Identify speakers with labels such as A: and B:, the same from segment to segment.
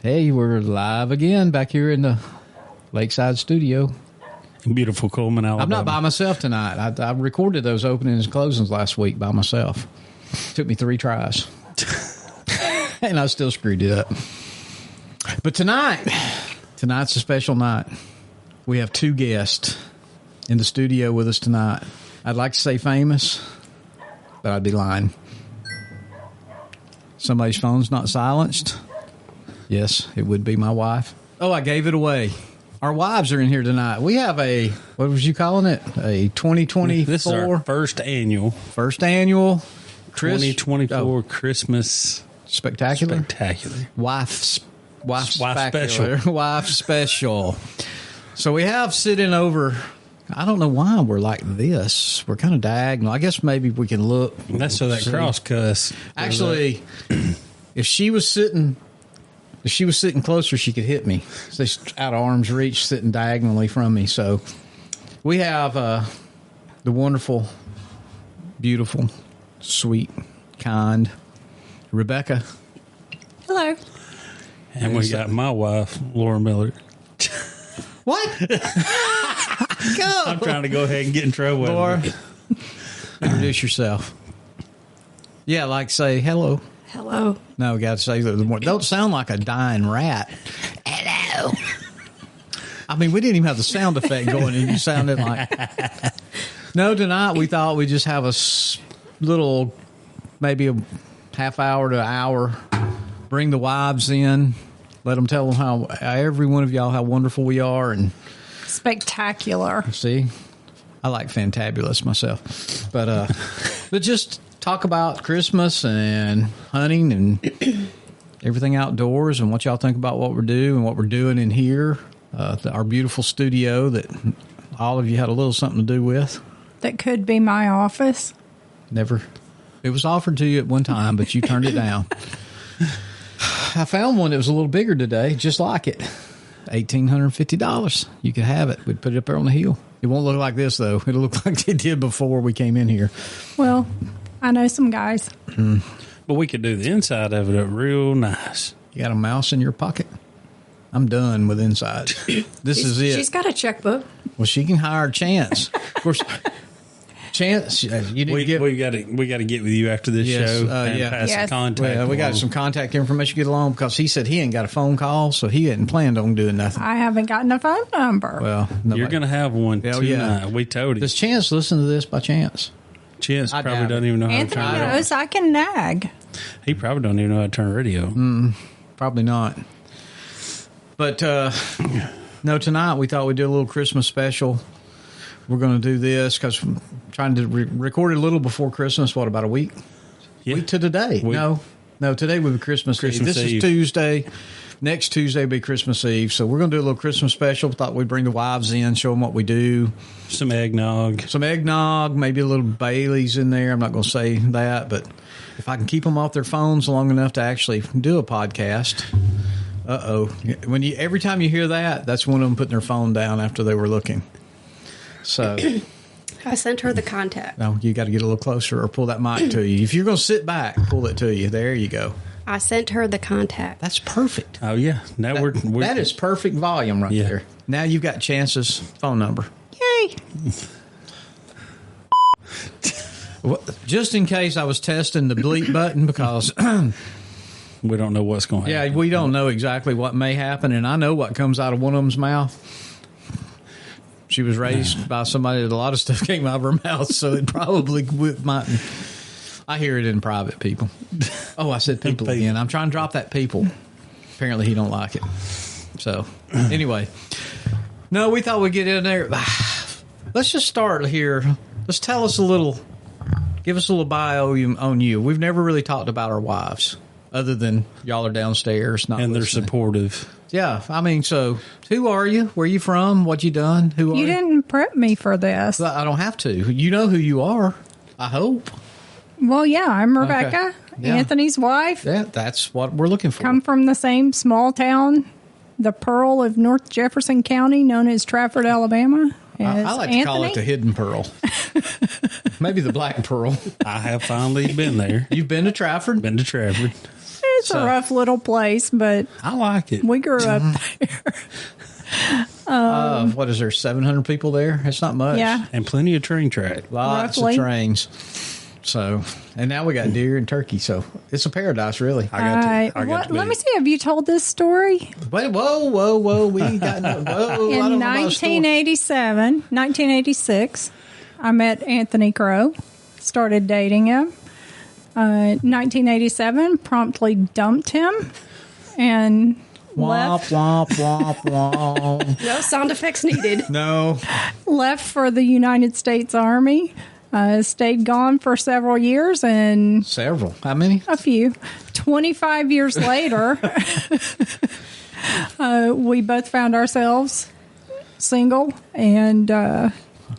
A: Hey, we're live again back here in the Lakeside studio.
B: Beautiful Coleman, Alabama.
A: I'm not by myself tonight. I recorded those openings and closings last week by myself. Took me 3 tries. And I still screwed it up. But tonight's a special night. We have 2 guests in the studio with us tonight. I'd like to say famous, but I'd be lying. Somebody's phone's not silenced. Yes, it would be my wife. Oh, I gave it away. Our wives are in here tonight. We have a, what was you calling it? A 2024?
B: This is our first annual
A: 2024
B: Christmas
A: spectacular. Wife
B: special.
A: Wife special. So we have sitting over, I don't know why we're like this. We're kind of diagonal. I guess maybe we can look.
B: That's so that cross cuss.
A: Actually, if she was sitting closer, she could hit me. She's out of arm's reach, sitting diagonally from me. So we have the wonderful, beautiful, sweet, kind Rebecca.
C: Hello.
B: And we got my wife, Laura Miller.
A: What? Go.
B: I'm trying to go ahead and get in trouble.
A: Laura, introduce yourself. Yeah, like say hello.
C: Hello.
A: No, we got to say a little more. Don't sound like a dying rat. Hello. I mean, we didn't even have the sound effect going, and you sounded like. No, tonight we thought we'd just have a little, maybe a half hour to an hour. Bring the wives in. Let them tell them how every one of y'all how wonderful we are and
C: spectacular.
A: See, I like fantabulous myself, but just talk about Christmas and hunting and everything outdoors and what y'all think about what we're doing and what we're doing in here, our beautiful studio that all of you had a little something to do with.
C: That could be my office.
A: Never. It was offered to you at one time, but you turned it down. I found one that was a little bigger today, just like it. $1,850. You could have it. We'd put it up there on the hill. It won't look like this, though. It'll look like it did before we came in here.
C: Well, I know some guys.
B: But we could do the inside of it up real nice.
A: You got a mouse in your pocket? I'm done with inside. This is it.
D: She's got a checkbook.
A: Well, she can hire Chance. Of course, Chance, you didn't get.
B: We got to get with you after this show and pass the contact.
A: Well, we got some contact information to get along because he said he ain't got a phone call, so he hadn't planned on doing nothing.
C: I haven't gotten a phone number.
A: Well,
B: you're going to have one tonight. Yeah. We told you.
A: Does Chance listen to this by chance?
B: Chance probably doesn't even know how to turn
C: Anthony knows I can nag.
B: He probably don't even know how to turn radio.
A: Probably not. But no, tonight we thought we'd do a little Christmas special. We're going to do this because I'm trying to record it a little before Christmas. What, about a week?
B: Yeah.
A: Week to today. No, today will be Christmas Eve. This is Tuesday. Next Tuesday will be Christmas Eve. So we're going to do a little Christmas special. Thought we'd bring the wives in, show them what we do.
B: Some eggnog,
A: maybe a little Bailey's in there. I'm not going to say that, but if I can keep them off their phones long enough to actually do a podcast. Every time you hear that, that's one of them putting their phone down after they were looking. So
D: I sent her the contact.
A: No, you got to get a little closer or pull that mic to you. If you're going to sit back, pull it to you. There you go.
D: I sent her the contact.
A: That's perfect.
B: Oh, yeah. Now
A: that is perfect volume right there. Now you've got Chance's phone number.
C: Yay.
A: Just in case I was testing the bleep button because
B: we don't know what's going to happen.
A: Yeah, we don't know exactly what may happen, and I know what comes out of one of them's mouth. She was raised by somebody that a lot of stuff came out of her mouth, so it probably might. I hear it in private, people. Oh, I said people again. I'm trying to drop that people. Apparently, he don't like it. So, anyway. No, we thought we'd get in there. Let's just start here. Let's tell us a little. Give us a little bio on you. We've never really talked about our wives, other than y'all are downstairs. And
B: they're supportive.
A: Yeah, I mean, so who are you? Where you from? What you done? Who are you?
C: You didn't prep me for this.
A: I don't have to. You know who you are, I hope.
C: Well, yeah, I'm Rebecca,
A: yeah.
C: Anthony's wife.
A: Yeah, that's what we're looking for.
C: Come from the same small town, the Pearl of North Jefferson County, known as Trafford, Alabama.
A: I like to call it the hidden pearl. Maybe the black pearl.
B: I have finally been there.
A: You've been to Trafford?
B: Been to Trafford.
C: It's a rough little place, but
B: I like it.
C: we grew up there.
A: What is there, 700 people there? It's not much.
C: Yeah.
B: And plenty of train track.
A: Lots
C: Roughly.
A: of trains. So, and now we got deer and turkey. So it's a paradise, really.
C: Let me see. Have you told this story?
A: Wait, whoa. We ain't got no. Whoa, I
C: In
A: don't know about a story.
C: 1986, I met Anthony Crow, started dating him. 1987, promptly dumped him and left.
A: Womp, womp, womp.
D: No sound effects needed.
A: No.
C: Left for the United States Army. Stayed gone for several years and
A: Several. How many?
C: a few. 25 years later, we both found ourselves single and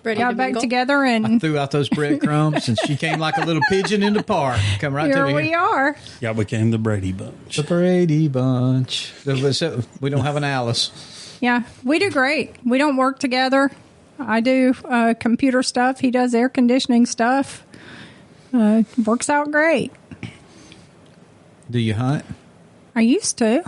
D: Ready
C: got
D: to
C: back
D: mingle?
C: together, and
A: Threw out those breadcrumbs, and she came like a little pigeon in the park. Come right
C: here
A: to me.
C: we are.
B: Y'all became the Brady Bunch.
A: The Brady Bunch. We don't have an Alice.
C: Yeah, we do great. We don't work together. I do computer stuff. He does air conditioning stuff. Works out great.
A: Do you hunt?
C: I used to.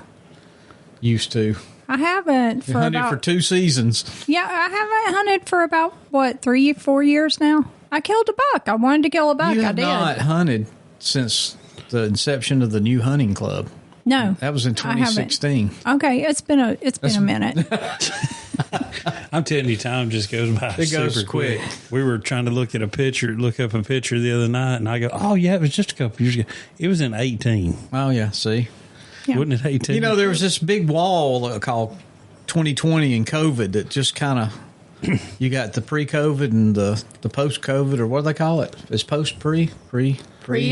A: Used to.
C: I haven't
A: You
C: for
A: hunted
C: about.
A: for 2 seasons.
C: Yeah, I haven't hunted for about 3-4 years now. I killed a buck. I wanted to kill a buck.
A: You
C: I
A: have
C: did.
A: not hunted since the inception of the new hunting club.
C: No,
A: That was in
C: I haven't.
A: 2016.
C: Okay, it's been a minute.
B: I'm telling you, time just goes by
A: It goes
B: super
A: quick.
B: We were trying to look up a picture the other night, and I go, "Oh yeah, it was just a couple years ago. It was in 18,
A: Oh, yeah. See?
C: Yeah.
B: wasn't it 18?
A: You know, there was this big wall called 2020 and COVID that just kind of, you got the pre-COVID and the post-COVID, or what do they call it? It's post-pre?
D: Pre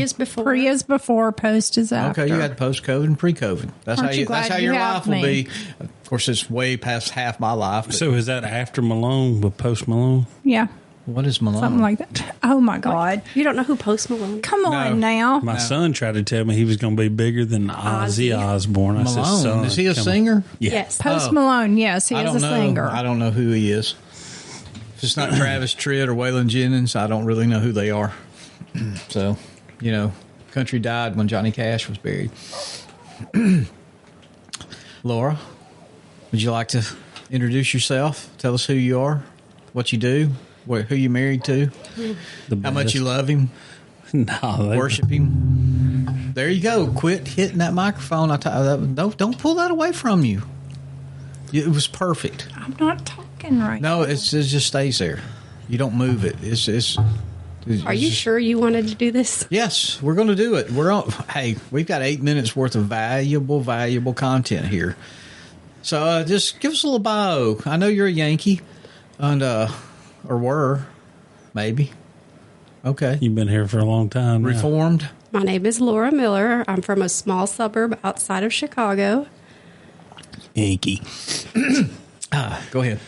D: is before.
C: Pre is before, post is after.
A: Okay, you got post-COVID and pre-COVID. That's
C: Aren't you
A: that's
C: glad
A: how
C: you
A: your
C: have
A: life will
C: me?
A: be. Of course, it's way past half my life. But
B: So is that after Malone with Post Malone?
C: Yeah,
A: what is Malone?
C: something like that. Oh my God!
D: You don't know who Post Malone?
C: Come on now.
B: My son tried to tell me he was going to be bigger than Ozzy Osbourne. I said,
A: Malone.
B: "Son,
A: Is he a
B: come on."
A: singer?
B: Yeah.
D: Yes.
C: Post
A: Oh.
C: Malone, yes, he
A: I
C: is
A: don't
C: a
A: know.
C: singer.
A: I don't know who he is. If it's not Travis Tritt or Waylon Jennings, I don't really know who they are. So, country died when Johnny Cash was buried. Laura, would you like to introduce yourself? Tell us who you are, what you do, who you married to,
B: The
A: how much
B: best.
A: you love him,
B: No,
A: worship him. There you go. Quit hitting that microphone. Don't pull that away from you. It was perfect.
C: I'm not talking right.
A: No, it just stays there. You don't move it.
D: Are you sure you wanted to do this?
A: Yes, we're going to do it. Hey, we've got 8 minutes worth of valuable content here. So just give us a little bio. I know you're a Yankee, and or were, maybe. Okay.
B: You've been here for a long time. now.
A: Reformed.
D: My name is Laura Miller. I'm from a small suburb outside of Chicago.
B: Yankee.
A: Go ahead.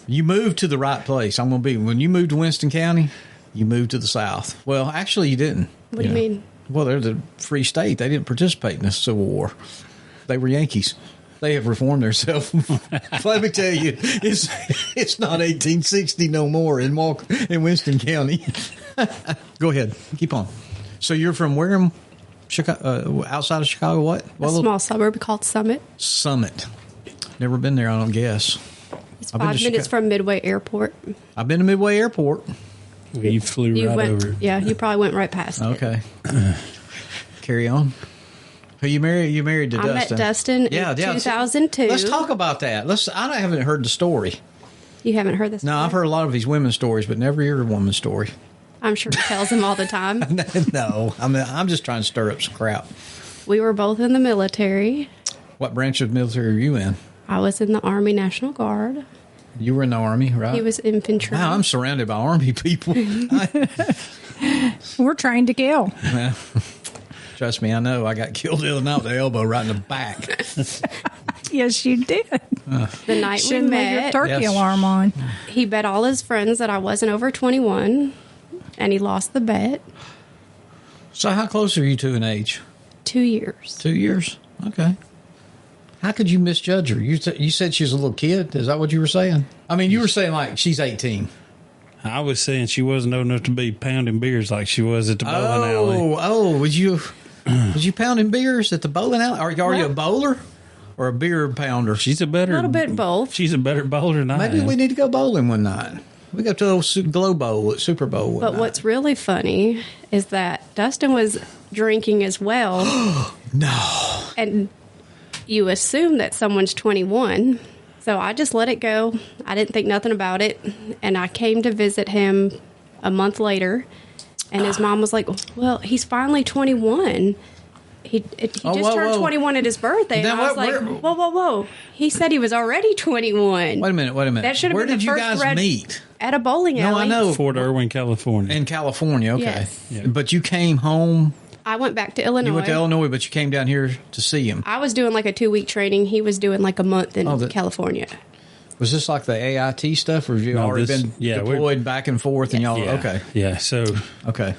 A: You moved to the right place. When you moved to Winston County, you moved to the South. Well, actually, you didn't.
D: What do you mean?
A: Well, they're the free state. They didn't participate in the Civil War. They were Yankees. They have reformed themselves. Let me tell you, it's not 1860 no more in Winston County. Go ahead. Keep on. So you're from where? Chicago, outside of Chicago, what?
D: A small suburb called Summit.
A: Summit. Never been there, I don't guess.
D: It's
A: I've been
D: 5
A: to
D: minutes
A: Chicago.
D: from Midway Airport.
A: I've been to Midway Airport.
B: You flew
D: You
B: right
D: went,
B: over it.
D: yeah, you probably went right past it.
A: Okay. Carry on. Who you married? You married to
D: I
A: Dustin.
D: met Dustin in 2002.
A: Let's talk about that. I haven't heard the story.
D: You haven't heard this?
A: No,
D: before?
A: I've heard a lot of these women's stories, but never your woman's story.
D: I'm sure he tells them all the time.
A: No, I'm just trying to stir up some crap.
D: We were both in the military.
A: What branch of the military are you in?
D: I was in the Army National Guard.
A: You were in the Army, right?
D: He was infantry.
A: Wow, I'm surrounded by Army people.
C: We're trained to kill.
A: Trust me, I know. I got killed the other night with the elbow right in the back.
C: Yes, you did.
D: The night we
C: Shouldn't leave your
D: met,
C: turkey
A: Yes.
C: alarm on.
D: he bet all his friends that I wasn't over 21, and he lost the bet.
A: So how close are you two in age?
D: 2 years.
A: 2 years? Okay. How could you misjudge her? You said she was a little kid. Is that what you were saying? I mean, you were saying like she's 18.
B: I was saying she wasn't old enough to be pounding beers like she was at the bowling alley.
A: Oh, would you? Was you pounding beers at the bowling alley? Are you a bowler or a beer pounder?
B: She's a better...
D: A little bit both.
B: She's a better bowler than I
A: Maybe
B: am.
A: we need to go bowling one night. We go to the old Glow Bowl at Super Bowl one
D: But
A: night.
D: what's really funny is that Dustin was drinking as well.
A: No.
D: And you assume that someone's 21. So I just let it go. I didn't think nothing about it. And I came to visit him a month later. And his mom was like, well, he's finally 21. He just turned 21 at his birthday.
A: Then
D: And I was like, whoa. He said he was already 21.
A: Wait a minute.
D: That should have
A: Where
D: been
A: did
D: the
A: you
D: first
A: guys meet?
D: At a bowling
A: No,
D: alley.
A: I know.
B: Fort Irwin, California.
A: In California, okay.
D: Yes.
B: Yeah.
A: But you came home.
D: I went back to Illinois.
A: You went to Illinois, but you came down here to see him.
D: I was doing like a 2-week training. He was doing like a month in California.
A: Was this like the AIT stuff, or have you already been deployed back and forth? And y'all, okay.
B: Yeah, so...
A: Okay.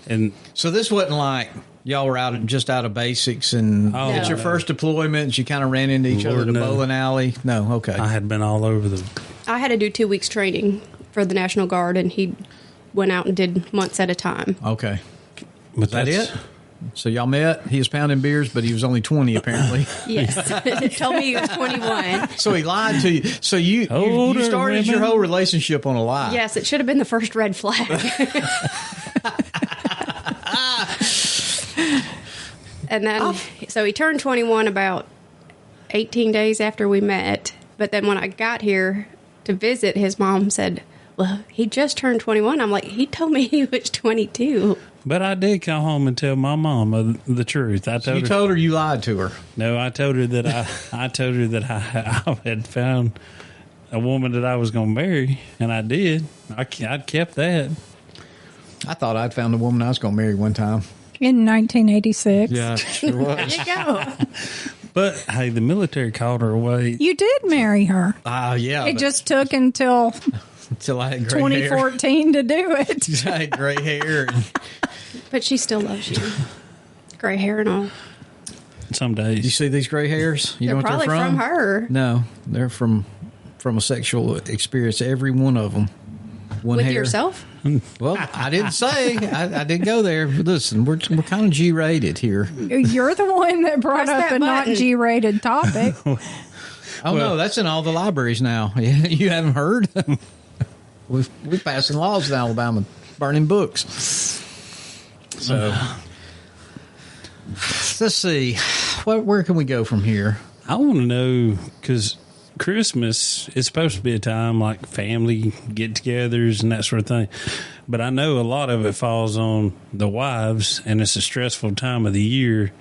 B: And
A: so this wasn't like y'all were out of basics and it's your first deployment. You kind of ran into each other at the bowling alley. No, okay.
B: I had been all over the...
D: I had to do 2 weeks training for the National Guard, and he went out and did months at a time.
A: Okay.
B: But
A: Is that it? So y'all met. He was pounding beers, but he was only 20 apparently.
D: Yes. It told me he was 21.
A: So he lied to you. So you started your whole relationship on a lie.
D: Yes, it should have been the first red flag. And then, so he turned 21 about 18 days after we met. But then when I got here to visit, his mom said, well, he just turned 21. I'm like, he told me he was 22.
B: But I did come home and tell my mom the truth. I told
A: You told her you lied to her.
B: No, I told her that I told her that I had found a woman that I was going to marry, and I did. I kept that.
A: I thought I'd found a woman I was going to marry one time.
C: In 1986.
A: Yeah, sure was.
D: There you go.
B: But hey, the military called her away.
C: You did marry her.
A: Yeah.
C: It just took until
A: I had gray
C: 2014 to do it.
A: hair. I had gray hair.
D: But she still loves you. Gray hair and all.
B: Some days.
A: You see these gray hairs? You
D: They're
A: know what
D: probably
A: they're
D: from her.
A: No, they're from a sexual experience. Every one of them. One
D: With
A: hair.
D: yourself?
A: Well, I didn't say. I didn't go there. Listen, we're kind of G-rated here.
C: You're the one that brought
D: Press
C: up
D: that
C: a not
D: button.
C: G-rated topic.
A: Oh, no, that's in all the libraries now. You haven't heard? We're passing laws in Alabama, burning books. So, let's see. Where can we go from here?
B: I want to know, because Christmas is supposed to be a time like family get-togethers and that sort of thing. But I know a lot of it falls on the wives, and it's a stressful time of the year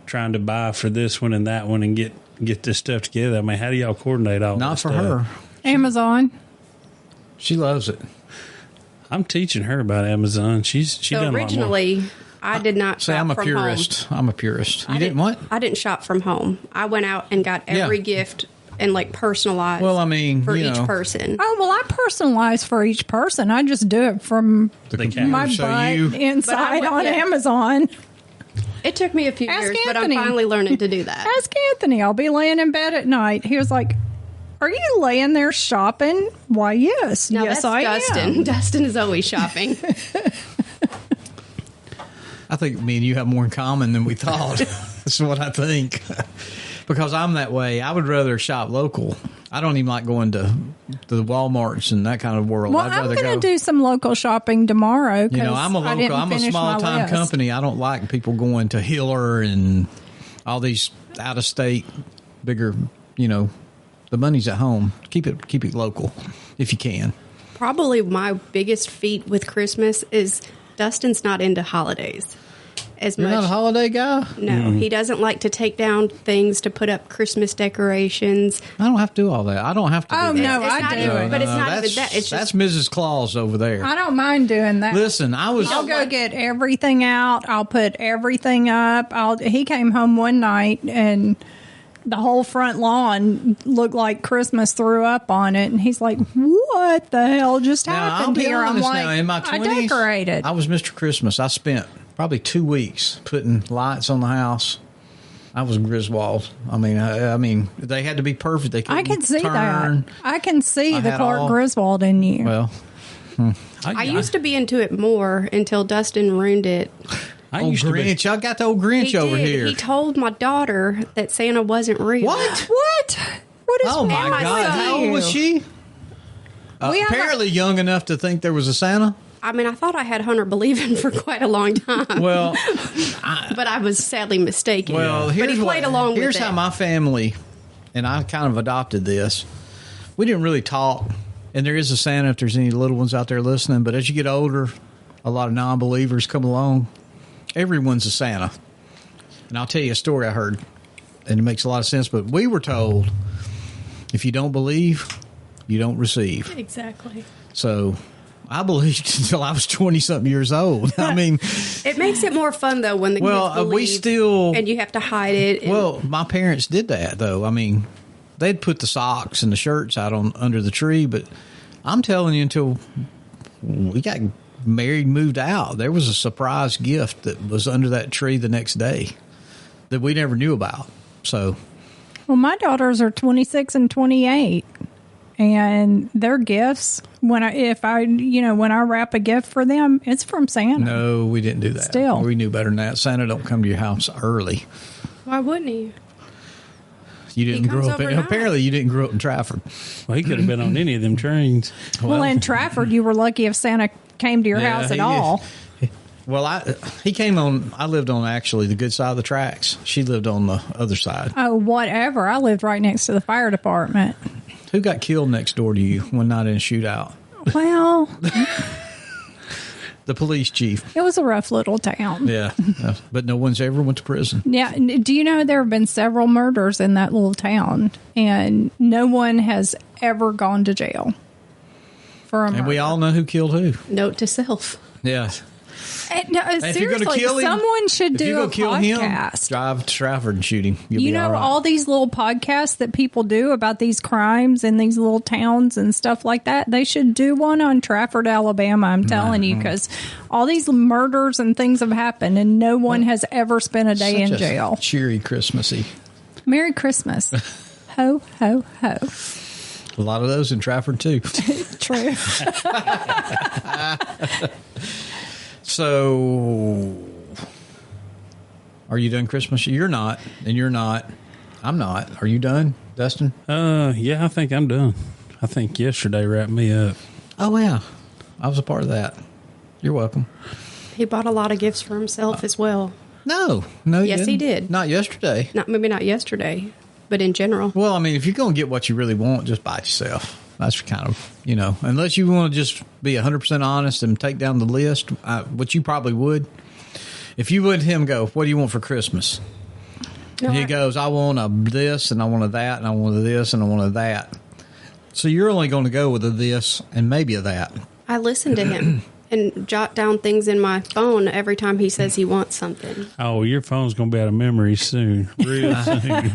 B: trying to buy for this one and that one and get this stuff together. I mean, how do y'all coordinate all
A: Not
B: this
A: for
B: stuff?
A: her.
C: Amazon.
A: She loves it.
B: I'm teaching her about Amazon. She
D: So
B: done
D: originally, I did not
A: Say,
D: shop
A: I'm a
D: from
A: purist.
D: home.
A: I'm a purist. You
D: I
A: didn't what?
D: I didn't shop from home. I went out and got every gift and like personalized.
A: Well, I mean,
D: for
A: you
D: each
A: know.
D: person.
C: Oh, well, I personalize for each person. I just do it from
A: The
B: computer.
C: my
A: So
C: butt
A: you-
C: inside
D: But I
C: on
D: went-
C: Amazon.
D: It took me a few
C: Ask
D: years, but I'm
C: Anthony.
D: finally learning to do that.
C: Ask Anthony. I'll be laying in bed at night. He was like, are you laying there shopping? Why, yes.
D: Now
C: yes,
D: that's
C: I
D: Dustin.
C: am.
D: Dustin is always shopping.
A: I think me and you have more in common than we thought. That's what I think. Because I'm that way. I would rather shop local. I don't even like going to the Walmarts and that kind of world.
C: Well,
A: I'd
C: I'm
A: rather
C: going
A: go.
C: to do some local shopping tomorrow.
A: You know, I'm a local. I'm a small time company. I don't like people going to Hiller and all these out of state, bigger. You know, the money's at home. Keep it local if you can.
D: Probably my biggest feat with Christmas is Dustin's not into holidays as
A: You're
D: much.
A: not a holiday guy.
D: No, he doesn't like to take down things to put up Christmas decorations.
A: I don't have to do all that. I don't have to.
C: Oh,
A: do that.
C: no,
D: It's
C: I
D: not
C: do
D: even-
C: it.
D: but it's not
A: that's,
D: even that. It's
A: that's
D: just
A: Mrs. Claus over there.
C: I don't mind doing that.
A: Listen,
C: I'll go get everything out. I'll put everything up. He came home one night and the whole front lawn looked like Christmas threw up on it. And he's like, what the hell just
A: Now, I'll
C: happened
A: be
C: here? I'm
A: honest
C: like,
A: now, in my 20s,
C: I decorated.
A: I was Mr. Christmas. I spent probably 2 weeks putting lights on the house. I was Griswold. I mean, they had to be perfect. They couldn't
C: I can see
A: turn.
C: that. I can see
A: I
C: the
A: had
C: Clark
A: all-
C: Griswold in you.
A: Well,
D: I used to be into it more until Dustin ruined it
A: Old Grinch. I got the old Grinch
D: He
A: over
D: did.
A: here.
D: He told my daughter that Santa wasn't real.
A: What?
C: What is
A: Oh my
C: wrong with
A: God! How old was
C: you?
A: she? Apparently young enough to think there was a Santa.
D: I mean, I thought I had Hunter believing for quite a long time.
A: Well,
D: but I was sadly mistaken.
A: Well,
D: but he played along with it.
A: Here's how my family, and I kind of adopted this. We didn't really talk, and there is a Santa if there's any little ones out there listening, but as you get older, a lot of non-believers come along. Everyone's a Santa. And I'll tell you a story I heard, and it makes a lot of sense, but we were told, if you don't believe, you don't receive.
D: Exactly.
A: So I believed until I was 20-something years old. I mean,
D: it makes it more fun, though, when the kids believe,
A: we still...
D: and you have to hide it. And,
A: well, my parents did that, though. I mean, they'd put the socks and the shirts out under the tree, but I'm telling you, until we got married, moved out, there was a surprise gift that was under that tree the next day that we never knew about. So,
C: well, my daughters are 26 and 28, and their gifts, when I wrap a gift for them, it's from Santa.
A: no, we didn't do that.
C: Still.
A: We knew better than that. Santa don't come to your house early.
D: why wouldn't he?
A: You didn't grow
D: comes
A: up in,
D: overnight.
A: apparently you didn't grow up in Trafford.
B: Well, he could have been on any of them trains.
C: Well, in Trafford, you were lucky if Santa came to your
A: Yeah,
C: house at
A: he-
C: all.
A: Well, he came on, I lived on actually the good side of the tracks. She lived on the other side.
C: Oh, whatever. I lived right next to the fire department.
A: Who got killed next door to you one night in a shootout?
C: Well,
A: The police chief.
C: it was a rough little town.
A: Yeah. But no one's ever went to prison.
C: Yeah. Do you know there have been several murders in that little town, and no one has ever gone to jail for a murder?
A: And we all know who killed who.
D: Note to self.
A: Yeah.
C: No,
A: If you're going to
C: seriously,
A: kill him,
C: someone should
A: if you
C: do
A: go
C: a
A: kill him,
C: podcast.
A: drive to Trafford and shoot him. You'll
C: You
A: be
C: know,
A: all right.
C: all these little podcasts that people do about these crimes in these little towns and stuff like that. They should do one on Trafford, Alabama. I'm telling you, because all these murders and things have happened, and no one has ever spent a day in
A: Such a
C: jail.
A: cheery Christmassy.
C: Merry Christmas. Ho, ho, ho.
A: A lot of those in Trafford, too.
C: True.
A: So, are you done Christmas? You're not, and you're not. I'm not. Are you done, Dustin?
B: Yeah, I think I'm done. I think yesterday wrapped me up.
A: Oh, yeah. I was a part of that. You're welcome.
D: He bought a lot of gifts for himself as well.
A: No,
D: Yes, he
A: didn't.
D: did.
A: Not yesterday.
D: Maybe not yesterday, but in general.
A: Well, I mean, if you're going to get what you really want, just buy it yourself. That's kind of, unless you want to just be 100% honest and take down the list, which you probably would. If you would him go, what do you want for Christmas?
D: No,
A: And he goes, I want a this, and I want a that, and I want a this, and I want a that. So you're only going to go with a this and maybe a that.
D: I listen to him and jot down things in my phone every time he says he wants something.
B: Oh, your phone's going to be out of memory soon. Real soon.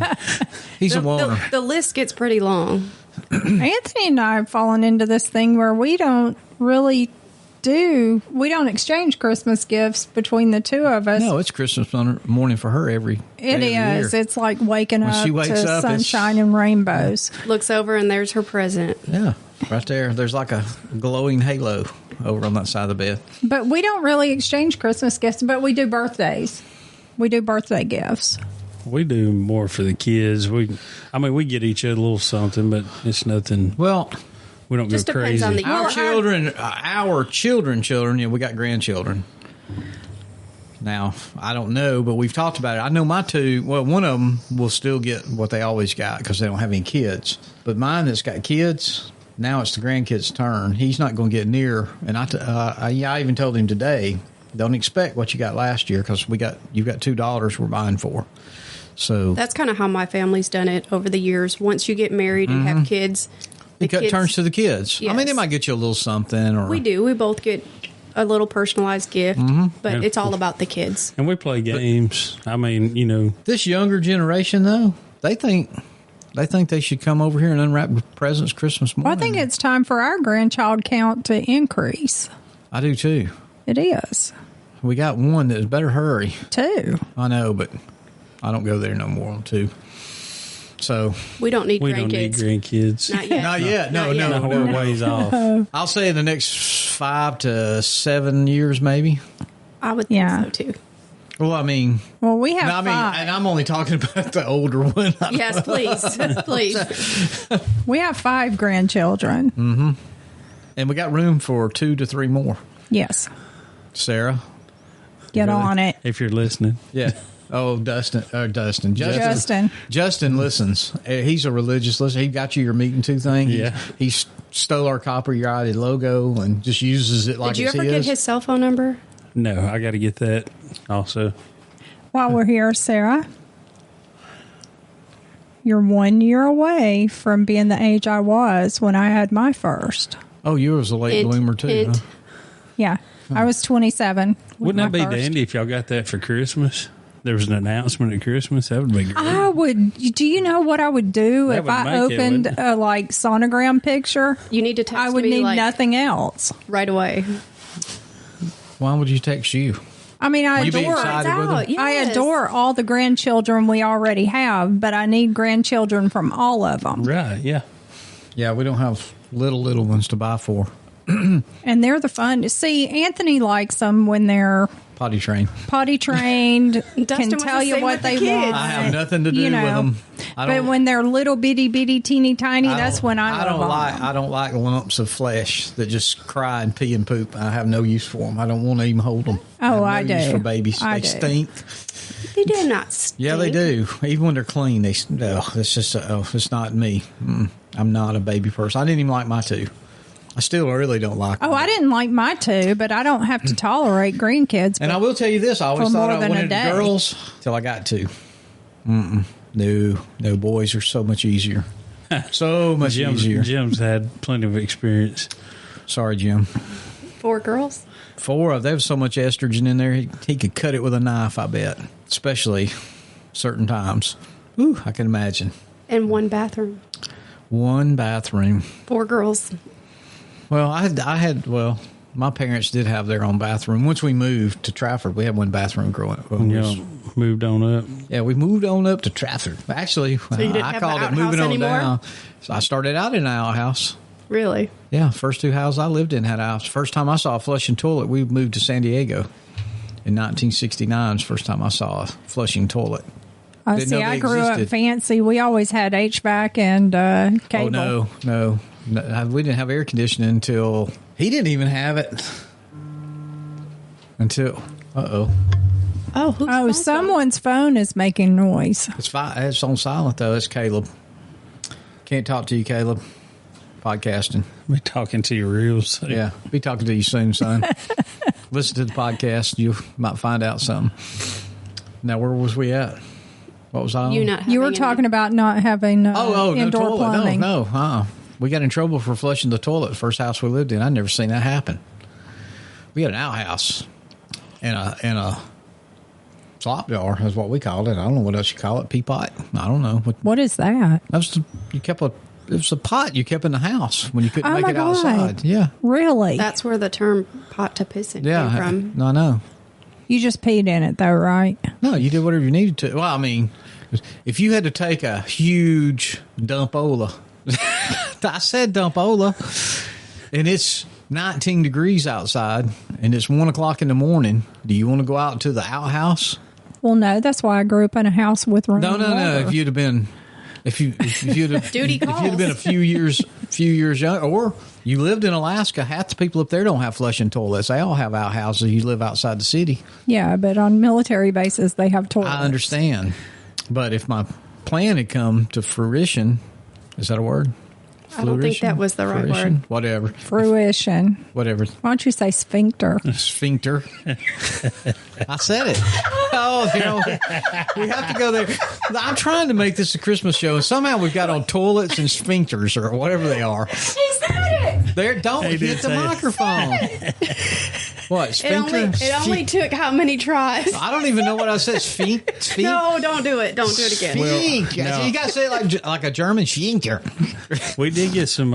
A: He's a Warner.
D: The list gets pretty long.
C: Anthony and I have fallen into this thing where we don't exchange Christmas gifts between the two of us.
A: No, it's Christmas morning for her every
C: It
A: day of the
C: is.
A: year.
C: It's like waking
A: When
C: up
A: she wakes
C: to
A: up, it's-
C: sunshine and rainbows.
D: Looks over and there's her present.
A: Yeah, right there. There's like a glowing halo over on that side of the bed.
C: But we don't really exchange Christmas gifts, but we do birthdays. We do birthday gifts.
B: We do more for the kids. We get each other a little something, but it's nothing.
A: Well,
B: We don't
D: Just
B: go
D: depends
B: crazy.
D: on the-
A: our
D: Well,
A: children, we got grandchildren. Now, I don't know, but we've talked about it. I know my two, well, one of them will still get what they always got because they don't have any kids. But mine that's got kids, now it's the grandkid's turn. He's not going to get near. And I even told him today, don't expect what you got last year because you've got $2 we're buying for. So
D: That's kind of how my family's done it over the years. Once you get married and have kids, the
A: it turns to the kids. I mean,
D: Yes.
A: they might get you a little something. Or
D: we do. We both get a little personalized gift, but
B: And-
D: it's all about the kids.
B: And we play games.
A: This younger generation, though, they think they should come over here and unwrap presents Christmas
C: Well,
A: morning.
C: I think it's time for our grandchild count to increase.
A: I do too.
C: It is.
A: We got one that better hurry.
C: 2.
A: I know, but I don't go there no more on 2. So
D: We don't need
B: we
D: grandkids.
B: don't need grandkids.
D: Not yet.
A: not yet. No,
D: Not yet.
A: no,
B: No,
A: no,
B: we're
A: no.
B: ways off.
A: I'll say in the next 5 to 7 years, maybe.
D: I would think
C: Yeah.
D: so too.
A: Well, I mean,
C: we have five.
A: and I'm only talking about the older one.
D: Yes, please. Please.
C: We have 5 grandchildren.
A: Mm-hmm. And we got room for 2 to 3 more.
C: Yes.
A: Sarah?
C: Get on it.
B: If you're listening.
A: Yeah. Oh, Justin.
C: Justin.
A: Justin listens. He's a religious listener. He got you your meat and two thing.
B: Yeah.
A: He stole our copyrighted logo and just uses it like
D: Did you ever get his cell phone number?
B: No, I got to get that also.
C: While we're here, Sarah, you're 1 year away from being the age I was when I had my first.
A: Oh, you was a late bloomer too, huh?
C: Yeah. I was 27.
B: Wouldn't that be dandy if y'all got that for Christmas? There was an announcement at Christmas. That would be great.
C: I would. Do you know what I would do
B: That
C: if
B: would
C: I
B: make it,
C: opened
B: wouldn't
C: a sonogram picture?
D: You need to text
C: I would
D: me
C: need
D: like,
C: nothing else.
D: right away.
A: Why would you text you?
C: I mean, I
A: Will you be
C: adore.
A: excited with them?
C: I
D: Yes.
C: adore all the grandchildren we already have, but I need grandchildren from all of them.
B: Right, yeah.
A: Yeah, we don't have little ones to buy for.
C: And they're the fun. See, Anthony likes them when they're
A: Potty train.
C: potty trained,
D: Dustin
C: can
D: was
C: tell
D: the
C: you
D: same
C: what
D: with the
C: they
D: kids.
C: want.
A: I have nothing to do
C: you know.
A: with them.
C: But when they're little bitty teeny tiny, that's when I
A: don't
C: love
A: like.
C: them.
A: I don't like lumps of flesh that just cry and pee and poop. I have no use for them. I don't want to even hold them.
C: Oh,
A: I have no
C: I
A: use
C: do.
A: for babies.
C: I
A: They
C: do.
A: stink.
D: They do not stink.
A: Yeah, they do. Even when they're clean, they. Oh, it's just. Oh, it's not me. I'm not a baby person. I didn't even like my 2. I still really don't like them.
C: Oh, I didn't like my 2, but I don't have to tolerate grandkids.
A: And I will tell you this: I always
C: For
A: thought
C: more
A: I
C: than a
A: wanted
C: day.
A: girls till I got 2. No, boys are so much easier. So much easier.
B: Jim's had plenty of experience.
A: Sorry, Jim.
D: 4 girls?
A: 4 of there was so much estrogen in there he could cut it with a knife. I bet, especially certain times. Ooh, I can imagine.
D: And 1 bathroom.
A: 1 bathroom.
D: 4 girls.
A: Well, I had. Well, my parents did have their own bathroom. Once we moved to Trafford, we had 1 bathroom growing up.
B: When y'all moved on up.
A: Yeah, we moved on up to Trafford. Actually,
D: you didn't
A: I
D: have
A: called
D: the
A: it moving
D: outhouse
A: on
D: anymore?
A: down. So I started out in an outhouse.
D: Really?
A: Yeah, first 2 houses I lived in had a house. First time I saw a flushing toilet, we moved to San Diego in 1969. First time I saw a flushing toilet. Didn't know
C: See,
A: they
C: I grew up
A: existed.
C: fancy. We always had HVAC and cable.
A: Oh no, we didn't have air conditioning until he didn't even have it until.
D: Oh, who's
C: Oh, someone's phone is making noise.
A: It's fine. It's on silent though. It's Caleb. Can't talk to you, Caleb. Podcasting.
B: Be talking to you real soon.
A: Yeah, be talking to you soon, son. Listen to the podcast. You might find out something. Now, where was we at? What was I on?
D: You not
C: You were
D: having
C: talking about not having
A: no
C: indoor
A: toilet.
C: plumbing.
A: No. We got in trouble for flushing the toilet the first house we lived in. I'd never seen that happen. We had an outhouse and a slop jar is what we called it. I don't know what else you call it. Pea pot. I don't know.
C: What is that?
A: It was a pot you kept in the house when you couldn't
C: Oh
A: make
C: my
A: it
C: God.
A: outside. Yeah.
C: Really?
D: That's where the term pot to piss in
A: Yeah.
D: came from.
A: I know.
C: You just peed in it, though, right?
A: No, you did whatever you needed to. Well, I mean, if you had to take a huge dumpola, I said dumpola, and it's 19 degrees outside, and it's 1 o'clock in the morning, do you want to go out to the outhouse?
C: Well, no. That's why I grew up in a house with running
A: No.
C: water.
A: If you'd have been, if you'd have,
D: Duty
A: if you'd have been a
D: calls.
A: few years young, or you lived in Alaska, half the people up there don't have flushing toilets. They all have outhouses. You live outside the city.
C: Yeah, but on military bases, they have toilets.
A: I understand. But if my plan had come to fruition, is that a word?
D: I don't think that was the right
A: Fruition?
D: word.
A: Whatever.
C: Fruition.
A: Whatever.
C: Why don't you say sphincter?
A: Sphincter. I said it. Oh, we have to go there. I'm trying to make this a Christmas show, and somehow we've got on toilets and sphincters or whatever they are.
C: He said it.
A: There, don't
B: He did
A: hit the
B: say it.
A: microphone. What,
D: It
A: sphincter?
D: only took how many tries?
A: I don't even know what I said. Sphinx?
D: No, don't do it. Don't do it again.
A: Sphinx.
B: no.
A: You got to say it like a German sphincter.
B: We did get some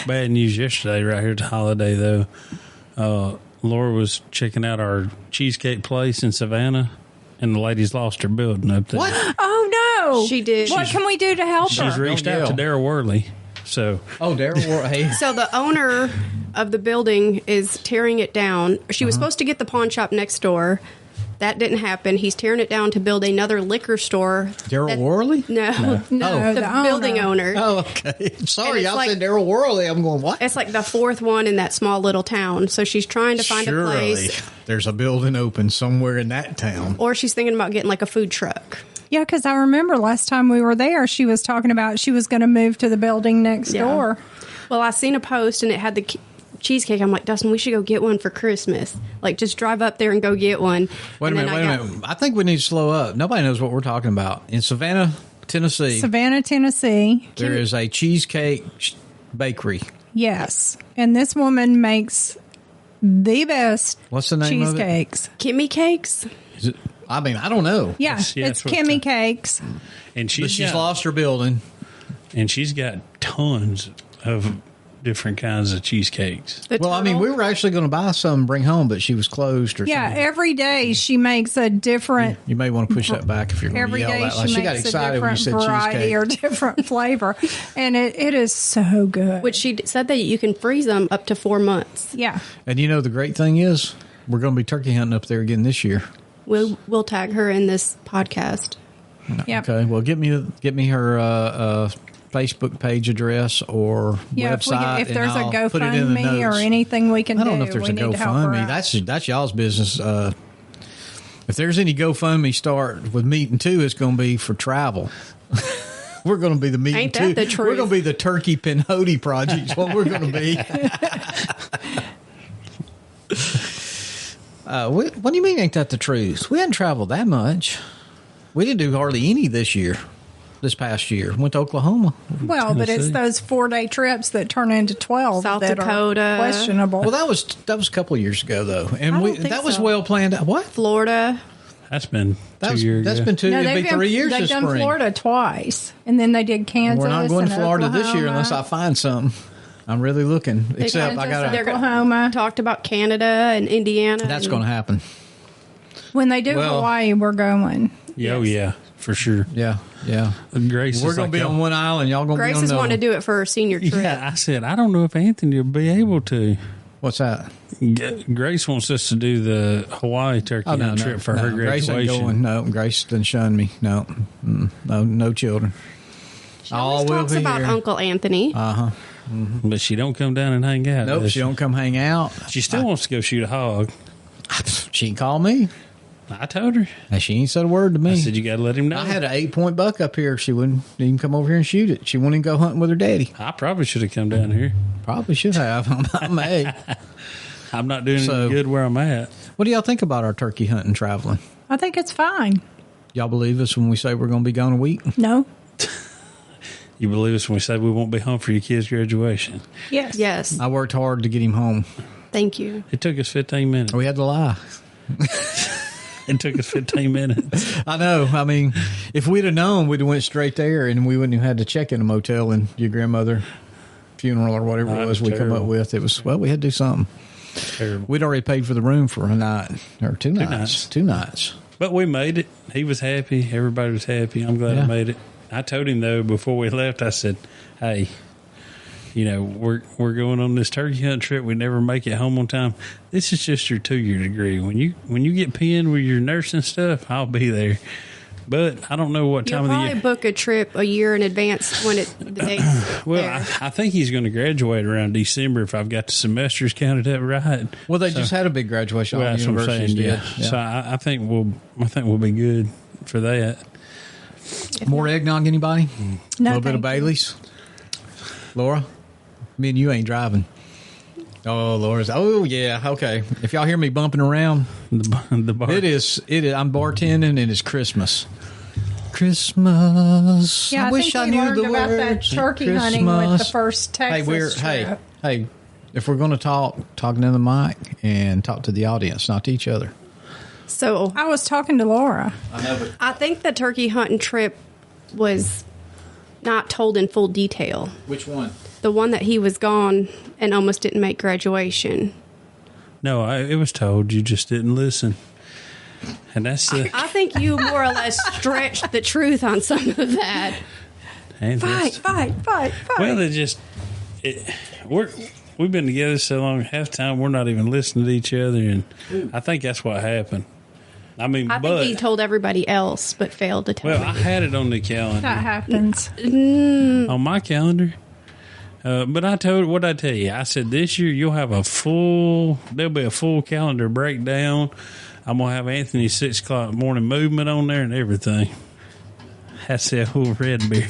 B: bad news yesterday right here at the holiday, though. Laura was checking out our cheesecake place in Savannah, and the ladies lost her building up there.
A: What?
C: Oh, no.
D: She did.
C: What can we do to help
B: She's
C: her?
B: reached out to Daryl Worley. So
A: Oh, Daryl. Hey.
D: So the owner of the building is tearing it down. She was supposed to get the pawn shop next door, That didn't happen. He's tearing it down to build another liquor store.
A: Daryl Worley?
D: No.
C: No,
D: The building owner.
A: Oh, okay. Sorry,
D: it's
A: y'all
D: like-
A: said Daryl Worley. I'm going, what?
D: It's like the fourth one in that small little town. So she's trying to find a
A: Surely
D: place.
A: there's a building open somewhere in that town.
D: Or she's thinking about getting like a food truck.
C: Yeah, because I remember last time we were there, she was talking about she was going to move to the building next
D: Yeah.
C: door.
D: Well, I seen a post and it had the cheesecake. I'm like, Dustin, we should go get one for Christmas. Like, just drive up there and go get one.
A: Wait a
D: And then
A: minute. I think we need to slow up. Nobody knows what we're talking about. In Savannah, Tennessee,
C: Tennessee.
A: there is a cheesecake bakery.
C: Yes. And this woman makes the best
A: What's the name of it?
C: cheesecakes.
D: Kimmy-Cakes.
A: Is it? I mean, I don't know.
C: Yeah,
B: Yes, yeah,
C: it's
B: that's what
C: Kimmy-Cakes.
B: And
A: But
B: she's
A: she's
B: got,
A: lost her building.
B: and she's got tons of different kinds of cheesecakes.
A: Well, I mean, we were actually going to buy some and bring home, but she was closed or
C: Yeah,
A: something.
C: every day she makes a different.
A: You may want to push that back if you're going to
C: Every
A: yell
C: day
A: that. Like,
C: she
A: she got
C: makes a
A: excited when you
C: different
A: said
C: variety
A: cheesecake.
C: or different flavor, and it is so good.
D: Which she said that you can freeze them up to 4 months.
C: Yeah,
A: And you know the great thing is, we're going to be turkey hunting up there again this year.
D: We'll tag her in this podcast.
C: yeah.
A: Okay. Well, get me her Facebook page address or
C: Yeah,
A: website.
C: if there's a
A: and I'll put it in the
C: GoFundMe or
A: notes.
C: anything we can do,
A: I don't know if there's
C: we
A: a
C: need to help her
A: GoFundMe.
C: out.
A: That's y'all's business. If there's any GoFundMe start with meeting two, it's going to be for travel. We're going to be the meeting
D: Ain't
A: two.
D: that the
A: We're going to
D: truth?
A: be the Turkey Pinhoti Project. Is what we're going to be. What do you mean? Ain't that the truth? We hadn't traveled that much. We didn't do hardly any this past year. Went to Oklahoma.
C: Well, but it's
B: Tennessee.
C: those 4-day trips that turn into 12
D: South
C: that
D: Dakota.
C: are questionable.
A: Well, that was a couple of years ago though, and
D: I don't think
A: that was
D: so.
A: well planned. What?
D: Florida.
B: That's been
A: That
B: 2
A: was,
B: years
A: that's
B: ago.
A: been two.
C: No,
A: It'll be 3 years
C: They've
A: this
C: done
A: spring.
C: Florida twice, and then they did Kansas.
A: We're not going to
C: and
A: Florida this year
C: Oklahoma.
A: unless I find something. I'm really looking. Except I got
C: Kansas,
A: to.
C: Oklahoma.
D: Talked about Canada and Indiana.
A: That's
D: and-
A: going to happen.
C: When they do
A: Well-
C: Hawaii, we're going.
B: Yeah, oh, yeah, for sure.
A: Yeah, yeah.
B: Grace
A: We're
B: is
A: going
B: like,
A: to be on one island. Y'all going to be
D: Grace
A: on
D: is
A: the
D: wanting to
A: other.
D: do it for her senior trip.
B: Yeah, I said, I don't know if Anthony will be able to.
A: What's that?
B: Grace wants us to do the Hawaii turkey hunt trip for her
A: Grace ain't
B: graduation.
A: going. No, Grace done shunned me. No, no children.
D: She always
A: we'll
D: talks
A: be
D: about
A: here.
D: Uncle Anthony.
B: But she don't come down and hang out.
A: Nope,
B: does
A: she don't come hang out.
B: She still wants to go shoot a hog.
A: She ain't call me.
B: I told her.
A: And she ain't said a word to me.
B: I said, you got to let him know.
A: I had an 8-point buck up here. She wouldn't even come over here and shoot it. She wouldn't even go hunting with her daddy.
B: I probably should have come down here.
A: Probably should have. I may.
B: I'm not doing
A: So-
B: any good where I'm at.
A: What do y'all think about our turkey hunting traveling?
C: I think it's fine.
A: Y'all believe us when we say we're going to be gone a week?
C: No.
B: You believe us when we say we won't be home for your kid's graduation?
C: Yes.
D: Yes.
A: I worked hard to get him home.
D: Thank you.
B: It took us 15 minutes.
A: We had to lie.
B: It took us 15 minutes.
A: I know. I mean, if we'd have known, we'd have went straight there, and we wouldn't have had to check in a motel and your grandmother funeral or whatever
B: That
A: it was
B: was
A: we come up
B: terrible.
A: with. It was, well, we had to do something.
B: Terrible.
A: We'd already paid for the room for a night or two nights.
B: nights.
A: 2 nights.
B: But we made it. He was happy. Everybody was happy. I'm glad
A: Yeah.
B: I made it. I told him, though, before we left, I said, hey, you know, we're going on this turkey hunt trip. We never make it home on time. This is just your 2-year degree. When you get pinned with your nursing stuff, I'll be there. But I don't know what
D: You'll
B: time of the
D: probably
B: year.
D: book a trip a year in advance when the date's
B: Well,
D: there.
B: I think he's going to graduate around December if I've got the semesters counted up right.
A: Well, they just had a big graduation.
B: Well,
A: All the
B: that's what I'm saying.
A: universities
B: Yeah.
A: did.
B: So I think we'll be good for that.
A: More eggnog, anybody? A
C: No,
A: little bit of
C: thank you.
A: Bailey's. Laura, me and you ain't driving. Oh, Laura's. Oh, yeah. Okay. If y'all hear me bumping around,
B: The bar.
A: it is. I'm bartending, and it's Christmas. Christmas.
C: Yeah, I
A: wish
C: think
A: I
C: we
A: knew
C: learned
A: the
C: about
A: word.
C: that turkey hunting with the
A: Christmas.
C: first Texas trip.
A: Hey. If we're going to talking to the mic and talk to the audience, not to each other.
D: So
C: I was talking to Laura.
A: I know, but
D: I think the turkey hunting trip was not told in full detail.
A: which one?
D: The one that he was gone and almost didn't make graduation.
B: No, it was told. You just didn't listen. And that's the.
D: I think you more or less stretched the truth on some of that.
B: and that's-
C: Fight.
B: Well, we've been together so long. Half the time we're not even listening to each other, and I think that's what happened. I mean,
D: I think he told everybody else, but failed to tell
B: well,
D: me.
B: I had it on the calendar.
C: That happens.
B: On my calendar. But I tell you? I said this year there'll be a full calendar breakdown. I'm going to have Anthony's 6 o'clock morning movement on there and everything. That's that whole Redbeard.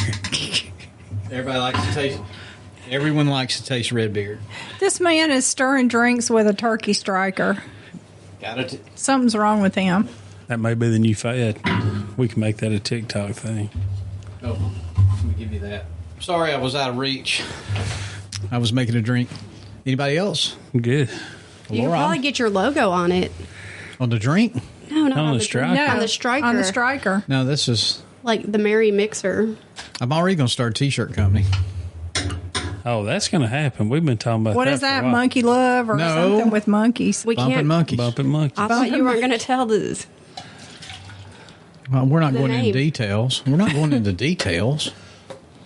A: Everyone likes to taste Redbeard.
C: This man is stirring drinks with a turkey striker.
A: Got it.
C: Something's wrong with him.
B: That may be the new fad. We can make that a TikTok thing.
A: Oh, let me give you that. Sorry, I was out of reach. I was making a drink. Anybody else?
B: Good.
D: You could probably get your logo on it.
A: On the drink?
D: No, not on the
B: striker.
D: drink.
C: No,
D: On the striker.
C: On the striker.
A: No, this is...
D: Like the Merry Mixer.
A: I'm already going to start a T-shirt company.
B: Oh, that's going to happen. We've been talking about
C: What
B: that
C: is that?
B: for a while.
C: Monkey love or
A: No.
C: something with monkeys?
D: We
A: Bumping
D: can't.
A: monkeys.
B: Bumping monkey.
D: I thought you weren't going to tell this.
A: Well, we're not
D: the
A: going into
D: name.
A: details. We're not going into details.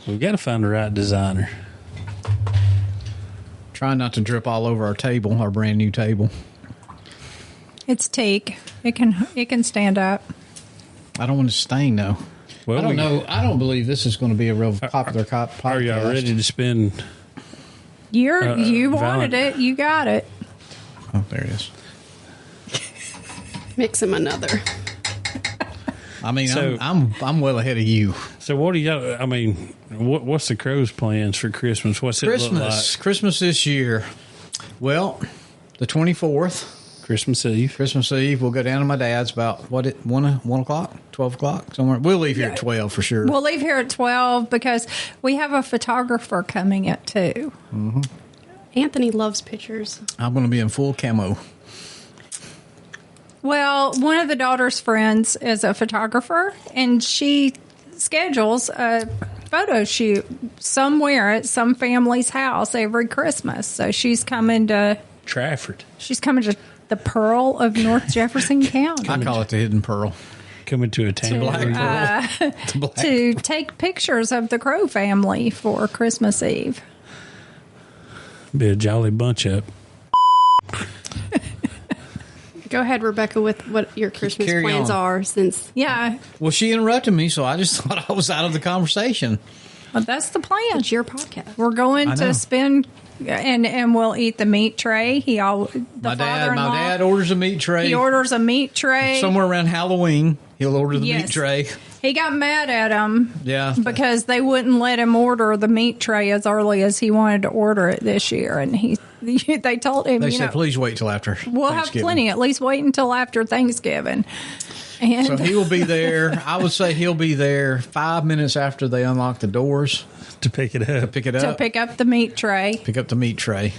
B: We've got to find the right designer.
A: Trying not to drip all over our table, our brand new table.
C: It's teak. It can stand up.
A: I don't want to stain though.
B: Well,
A: I don't know. I don't believe this is going to be a real popular podcast.
B: Are y'all ready to spend?
C: You wanted
B: Valent-
C: it. You got it.
A: Oh, there it is.
D: Mix him another.
A: I mean,
B: So-
A: I'm well ahead of you.
B: So what do y'all? I mean, what's the Crow's plans for Christmas? What's it look like?
A: Christmas this year. Well, the 24th,
B: Christmas Eve.
A: Christmas Eve, we'll go down to my dad's about 1 o'clock, 12 o'clock somewhere. We'll leave here at 12 for sure.
C: We'll leave here at 12 because we have a photographer coming at 2.
D: Anthony loves pictures.
A: I'm going to be in full camo.
C: Well, one of the daughter's friends is a photographer, and she schedules a photo shoot somewhere at some family's house every Christmas. So she's coming to the Pearl of North Jefferson County
A: I call it the Hidden Pearl.
B: Coming to a town.
C: to take pictures of the Crow family for Christmas Eve.
B: Be a jolly bunch up.
D: Go ahead, Rebecca, with what your Christmas
A: carry
D: plans
A: on.
D: are. Since
C: Yeah,
A: Well, she interrupted me, so I just thought I was out of the conversation.
C: well, that's the plan.
D: it's your podcast.
C: We're going
A: I know.
C: to spend, and we'll eat the meat tray.
A: My dad orders a meat tray.
C: He orders a meat tray.
A: Somewhere around Halloween, he'll order the
C: Yes.
A: meat tray.
C: He got mad at him
A: Yeah.
C: because they wouldn't let him order the meat tray as early as he wanted to order it this year, and they told him,
A: They
C: you
A: said,
C: know,
A: please wait till after
C: we'll have
A: Thanksgiving."
C: plenty. At least wait until after Thanksgiving. And
A: So he will be there. I would say he'll be there 5 minutes after they unlock the doors
B: To pick it
A: to
B: up.
A: pick it
C: to
A: up.
C: pick up the meat tray.
A: Pick up the meat tray.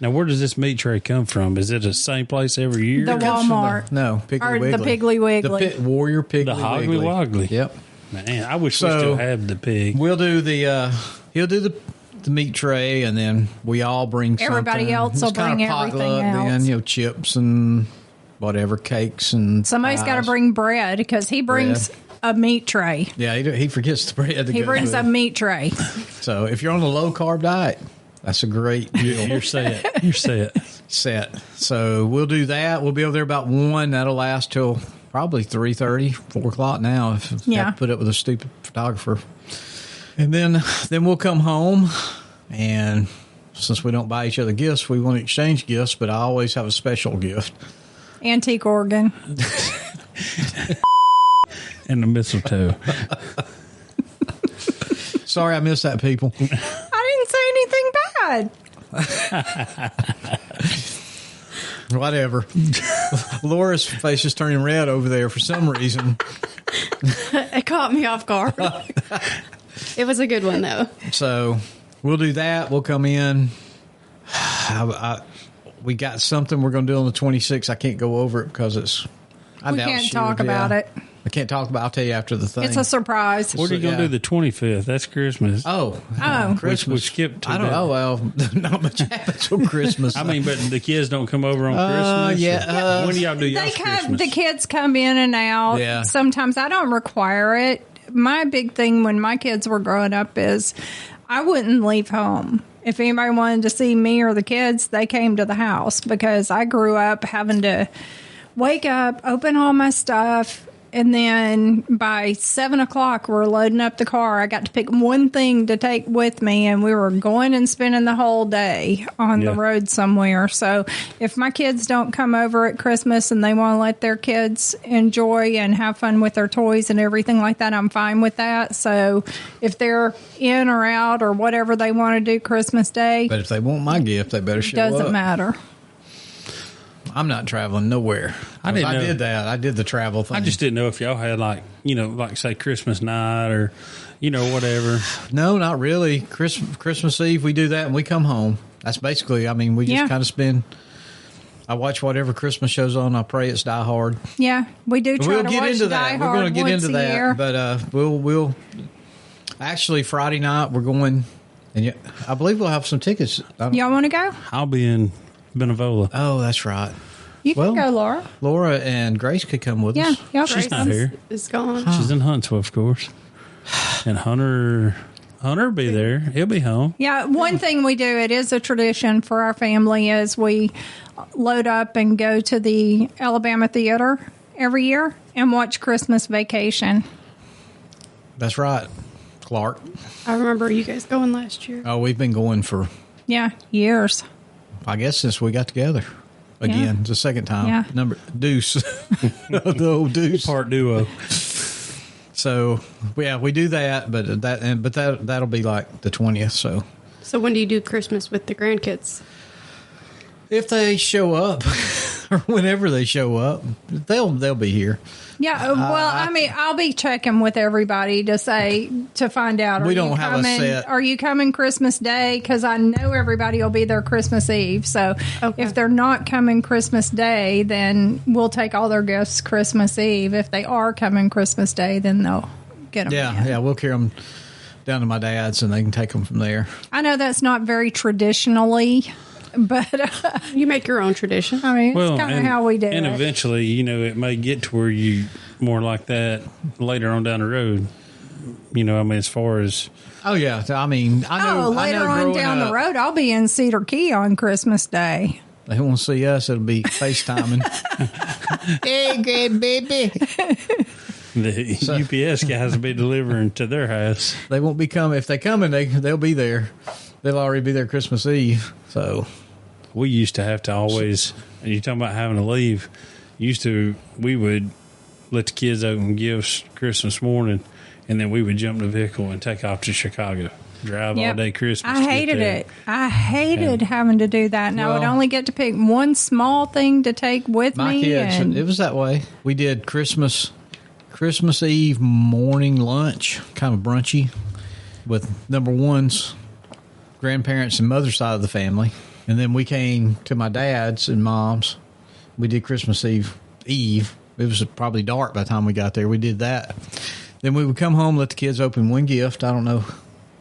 B: Now, where does this meat tray come from? Is it the same place every year?
C: The
A: Comes from
C: Walmart.
A: No, Piggly
C: Or the
A: Wiggly.
C: Piggly Wiggly.
A: The Warrior Piggly
B: The Hoggly
A: Wiggly.
B: Woggly.
A: Yep.
B: Man, I wish we
A: So-
B: still have the pig.
A: We'll do the. He'll do the meat tray, and then we all bring.
C: Everybody
A: something.
C: else will
A: It's kind
C: bring
A: of
C: everything
A: potluck
C: else.
A: Then, chips and whatever, cakes and.
C: Somebody's got to
A: pies.
C: bring bread because he brings a meat tray.
A: Yeah, he forgets the bread.
C: He brings a meat tray.
A: So if you're on a low carb diet, that's a great deal.
B: You're set. You're set.
A: Set. So we'll do that. We'll be over there about 1. That'll last till probably 3:30, 4 o'clock now. If I
C: Yeah.
A: have to put up with a stupid photographer. And then we'll come home, and since we don't buy each other gifts, we want to exchange gifts. But I always have a special gift.
C: Antique organ.
B: And the mistletoe.
A: Sorry, I missed that, people.
C: I didn't say anything bad.
A: Whatever. Laura's face is turning red over there for some reason.
D: It caught me off guard. It was a good one, though.
A: So we'll do that. We'll come in. We got something we're going to do on the 26th. I can't go over it because it's.
C: We can't talk about it.
A: I can't talk about. I'll tell you after the thing.
C: It's a surprise.
B: What are you going to do the 25th? That's Christmas.
A: Oh,
C: Christmas.
B: We skipped to
A: I don't
B: that.
A: know. Well, not much happens on Christmas.
B: I mean, but the kids don't come over on Christmas?
A: yeah,
B: When do y'all do
C: They
B: y'all's
C: come.
B: Christmas?
C: The kids come in and out.
A: Yeah.
C: Sometimes I don't require it. My big thing when my kids were growing up is I wouldn't leave home. If anybody wanted to see me or the kids, they came to the house because I grew up having to wake up, open all my stuff, and then by 7 o'clock, we're loading up the car. I got to pick one thing to take with me, and we were going and spending the whole day on the road somewhere. So if my kids don't come over at Christmas and they want to let their kids enjoy and have fun with their toys and everything like that, I'm fine with that. So if they're in or out or whatever they want to do Christmas Day.
A: But if they want my gift, they better show up.
C: Doesn't matter.
A: I'm not traveling nowhere. I did that. I did the travel thing.
B: I just didn't know if y'all had like say Christmas night or, whatever.
A: No, not really. Christmas Eve, we do that and we come home. That's basically, we just kind of spend. I watch whatever Christmas shows on. I pray it's Die Hard.
C: Yeah, we do try
A: we'll
C: to
A: get
C: watch
A: into
C: Die
A: that.
C: Hard
A: We're going to get
C: once
A: into
C: a
A: that.
C: year.
A: But we'll actually Friday night we're going, and I believe we'll have some tickets.
C: Y'all want to go?
B: I'll be in Benevola.
A: Oh, that's right.
C: You can go, Laura.
A: Laura and Grace could come with us.
C: Yeah,
B: She's not here.
D: Is gone.
B: She's in Huntsville, of course. And Hunter will be there. He'll be home.
C: Yeah, one thing we do, it is a tradition for our family, is we load up and go to the Alabama Theater every year and watch Christmas Vacation.
A: That's right, Clark.
D: I remember you guys going last year.
A: Oh, we've been going for,
C: Years.
A: I guess, since we got together. Again, it's the second time.
C: Yeah.
A: Deuce. The old Deuce.
B: Part duo.
A: So, we do that, but that'll be like the 20th,
D: So when do you do Christmas with the grandkids?
A: if they show up or whenever they show up, they'll be here.
C: Yeah, I'll be checking with everybody to find out.
A: We don't have a set.
C: Are you coming Christmas Day? Because I know everybody will be there Christmas Eve. So if they're not coming Christmas Day, then we'll take all their gifts Christmas Eve. If they are coming Christmas Day, then they'll get them.
A: Yeah, we'll carry them down to my dad's and they can take them from there.
C: I know that's not very traditionally, but
D: you make your own tradition.
C: I mean, it's kind of how we do it.
B: And eventually, it may get to where you more like that later on down the road. As far as...
A: Oh, yeah. I know.
C: Later on down the road, I'll be in Cedar Key on Christmas Day.
A: They won't see us. It'll be FaceTiming. Hey, grandbaby.
B: The UPS guys will be delivering to their house.
A: They won't be coming. If they come in, they'll be there. They'll already be there Christmas Eve. So
B: we used to have to always, and you're talking about having to leave, we would let the kids open gifts Christmas morning, and then we would jump in the vehicle and take off to Chicago. Drive all day Christmas.
C: I hated it. I hated having to do that. And I would only get to pick one small thing to take with me.
A: My kids, it was that way. We did Christmas Eve morning lunch, kind of brunchy, with number one's grandparents and mother's side of the family. And then we came to my dad's and mom's. We did Christmas Eve. It was probably dark by the time we got there. We did that. Then we would come home, let the kids open one gift. I don't know.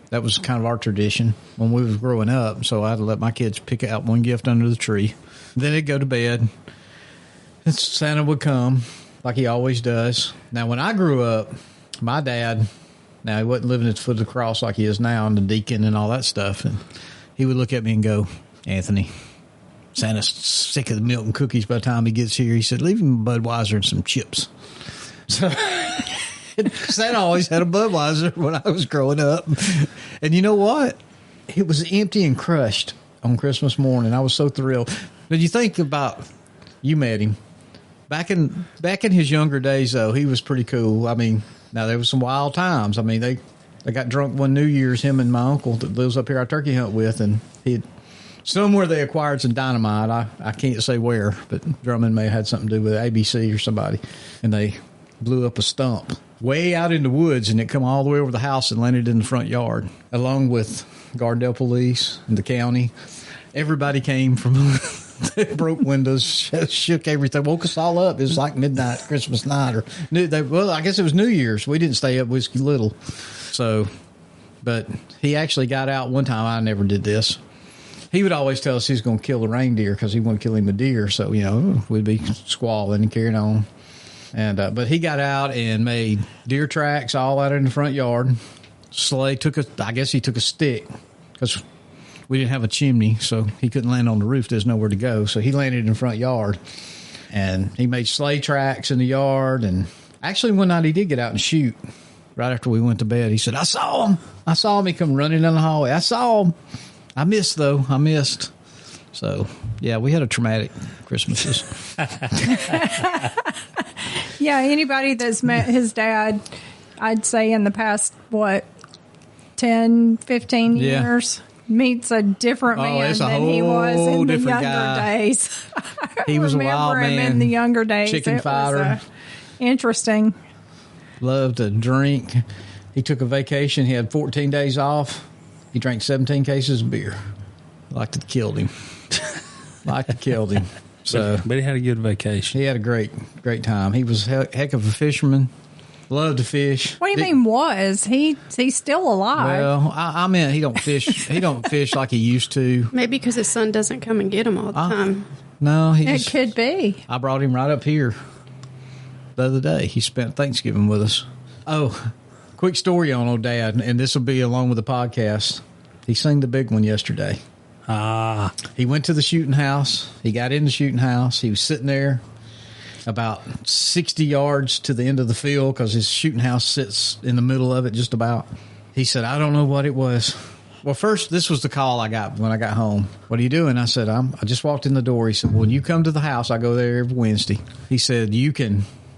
A: That was kind of our tradition when we was growing up. So I had to let my kids pick out one gift under the tree. Then they'd go to bed. And Santa would come, like he always does. Now, when I grew up, my dad, now he wasn't living at the foot of the cross like he is now, and the deacon and all that stuff. And he would look at me and go, Anthony, Santa's sick of the milk and cookies by the time he gets here. He said, leave him a Budweiser and some chips. So Santa always had a Budweiser when I was growing up. And you know what? It was empty and crushed on Christmas morning. I was so thrilled. But you think about, you met him. Back in his younger days, though, he was pretty cool. Now there was some wild times. They got drunk one New Year's, him and my uncle that lives up here I turkey hunt with, and somewhere they acquired some dynamite. I can't say where, but Drummond may have had something to do with ABC or somebody, and they blew up a stump way out in the woods, and it come all the way over the house and landed in the front yard, along with Gardendale police and the county. Everybody came from. They broke windows, shook everything, woke us all up. It was like midnight, Christmas night, I guess it was New Year's. We didn't stay up whiskey little. So, but he actually got out one time. I never did this. He would always tell us he was going to kill a reindeer because he wouldn't kill him a deer. So, we'd be squalling and carrying on. And but he got out and made deer tracks all out in the front yard. Slay I guess he took a stick because we didn't have a chimney, so he couldn't land on the roof. There's nowhere to go. So he landed in the front yard. And he made sleigh tracks in the yard. And actually, one night he did get out and shoot right after we went to bed. He said, I saw him. I saw him. He come running down the hallway. I saw him. I missed, though. I missed. So, yeah, we had a traumatic Christmases.
C: Yeah, anybody that's met his dad, I'd say in the past, 10, 15 years, meets a different man than he was in the younger days.
A: He was a wild man.
C: Him in the younger days.
A: Chicken fighter.
C: Interesting.
A: Loved to drink. He took a vacation. He had 14 days off. He drank 17 cases of beer. Liked it killed him. So,
B: but he had a good vacation.
A: He had a great time. He was a heck of a fisherman. Loved to fish.
C: What do you mean was? He's still alive.
A: Well, I meant he don't fish. He don't fish like he used to.
D: Maybe because his son doesn't come and get him all the time.
A: No,
C: it could be.
A: I brought him right up here the other day. He spent Thanksgiving with us. Oh, quick story on old Dad, and this will be along with the podcast. He sang the big one yesterday. He went to the shooting house. He got in the shooting house. He was sitting there about 60 yards to the end of the field because his shooting house sits in the middle of it just about. He said, I don't know what it was. Well, first, this was the call I got when I got home. What are you doing? I said, I just walked in the door. He said, well, when you come to the house, I go there every Wednesday. He said,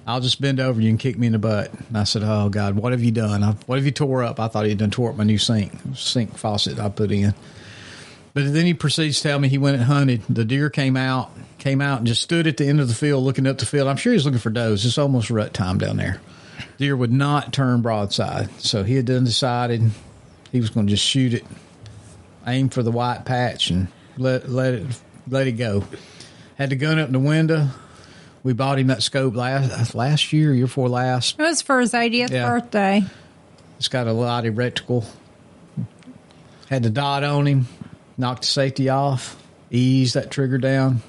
A: I'll just bend over you and kick me in the butt. And I said, oh, God, what have you done? What have you tore up? I thought he had done tore up my new sink faucet I put in. But then he proceeds to tell me he went and hunted. The deer came out and just stood at the end of the field looking up the field. I'm sure he was looking for does. It's almost rut time down there. Deer would not turn broadside. So he had done decided he was going to just shoot it, aim for the white patch, and let it go. Had the gun up in the window. We bought him that scope last year before last.
C: It was for his 80th birthday.
A: It's got a light reticle. Had the dot on him. Knocked the safety off, eased that trigger down,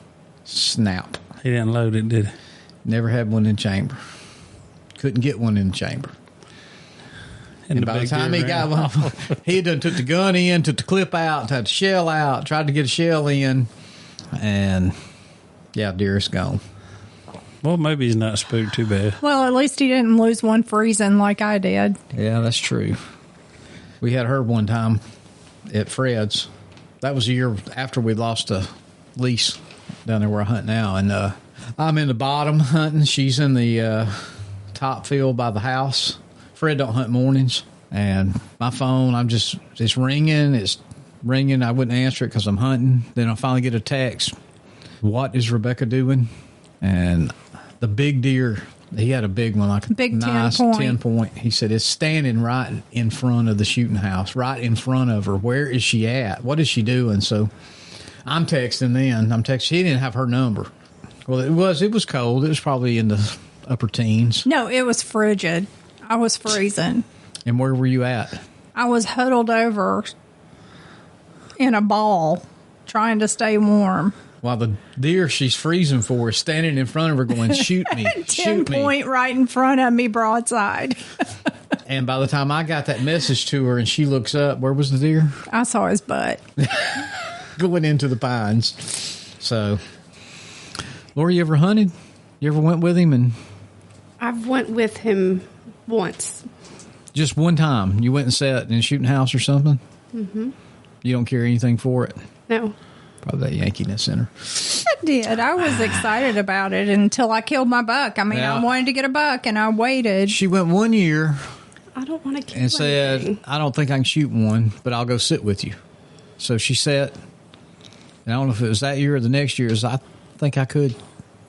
A: snap.
B: He didn't load it, did he?
A: Never had one in chamber. Couldn't get one in the chamber. And by the time he got one, he done took the gun in, took the clip out, took the shell out, tried to get a shell in, and deer's gone.
B: Well, maybe he's not spooked too bad.
C: Well, at least he didn't lose one freezing like I did.
A: Yeah, that's true. We had her one time at Fred's. That was a year after we lost a lease down there where I hunt now. And I'm in the bottom hunting. She's in the top field by the house. Fred don't hunt mornings. And my phone, it's ringing. It's ringing. I wouldn't answer it because I'm hunting. Then I finally get a text. What is Rebecca doing? And the big deer, he had a big one, like a
C: big
A: nice 10 point. He said, it's standing right in front of the shooting house, right in front of her. Where is she at? What is she doing? So I'm texting then. She didn't have her number. Well, it was cold. It was probably in the upper teens.
C: No, it was frigid. I was freezing.
A: And where were you at?
C: I was huddled over in a ball trying to stay warm.
A: While the deer she's freezing for is standing in front of her going, shoot me,
C: 10 point right in front of me broadside.
A: And by the time I got that message to her and she looks up, where was the deer?
C: I saw his butt.
A: Going into the pines. So, Laura, you ever hunted? You ever went with him? And
D: I've went with him once.
A: Just one time? You went and sat in a shooting house or something? Mm-hmm. You don't care anything for it?
D: No.
A: Probably that Yankees Center.
C: I did. I was excited about it until I killed my buck. I mean, I wanted to get a buck, and I waited.
A: She went 1 year.
D: I don't want to kill
A: and said, I don't think I can shoot one, but I'll go sit with you. So she sat. And I don't know if it was that year or the next year. I think I could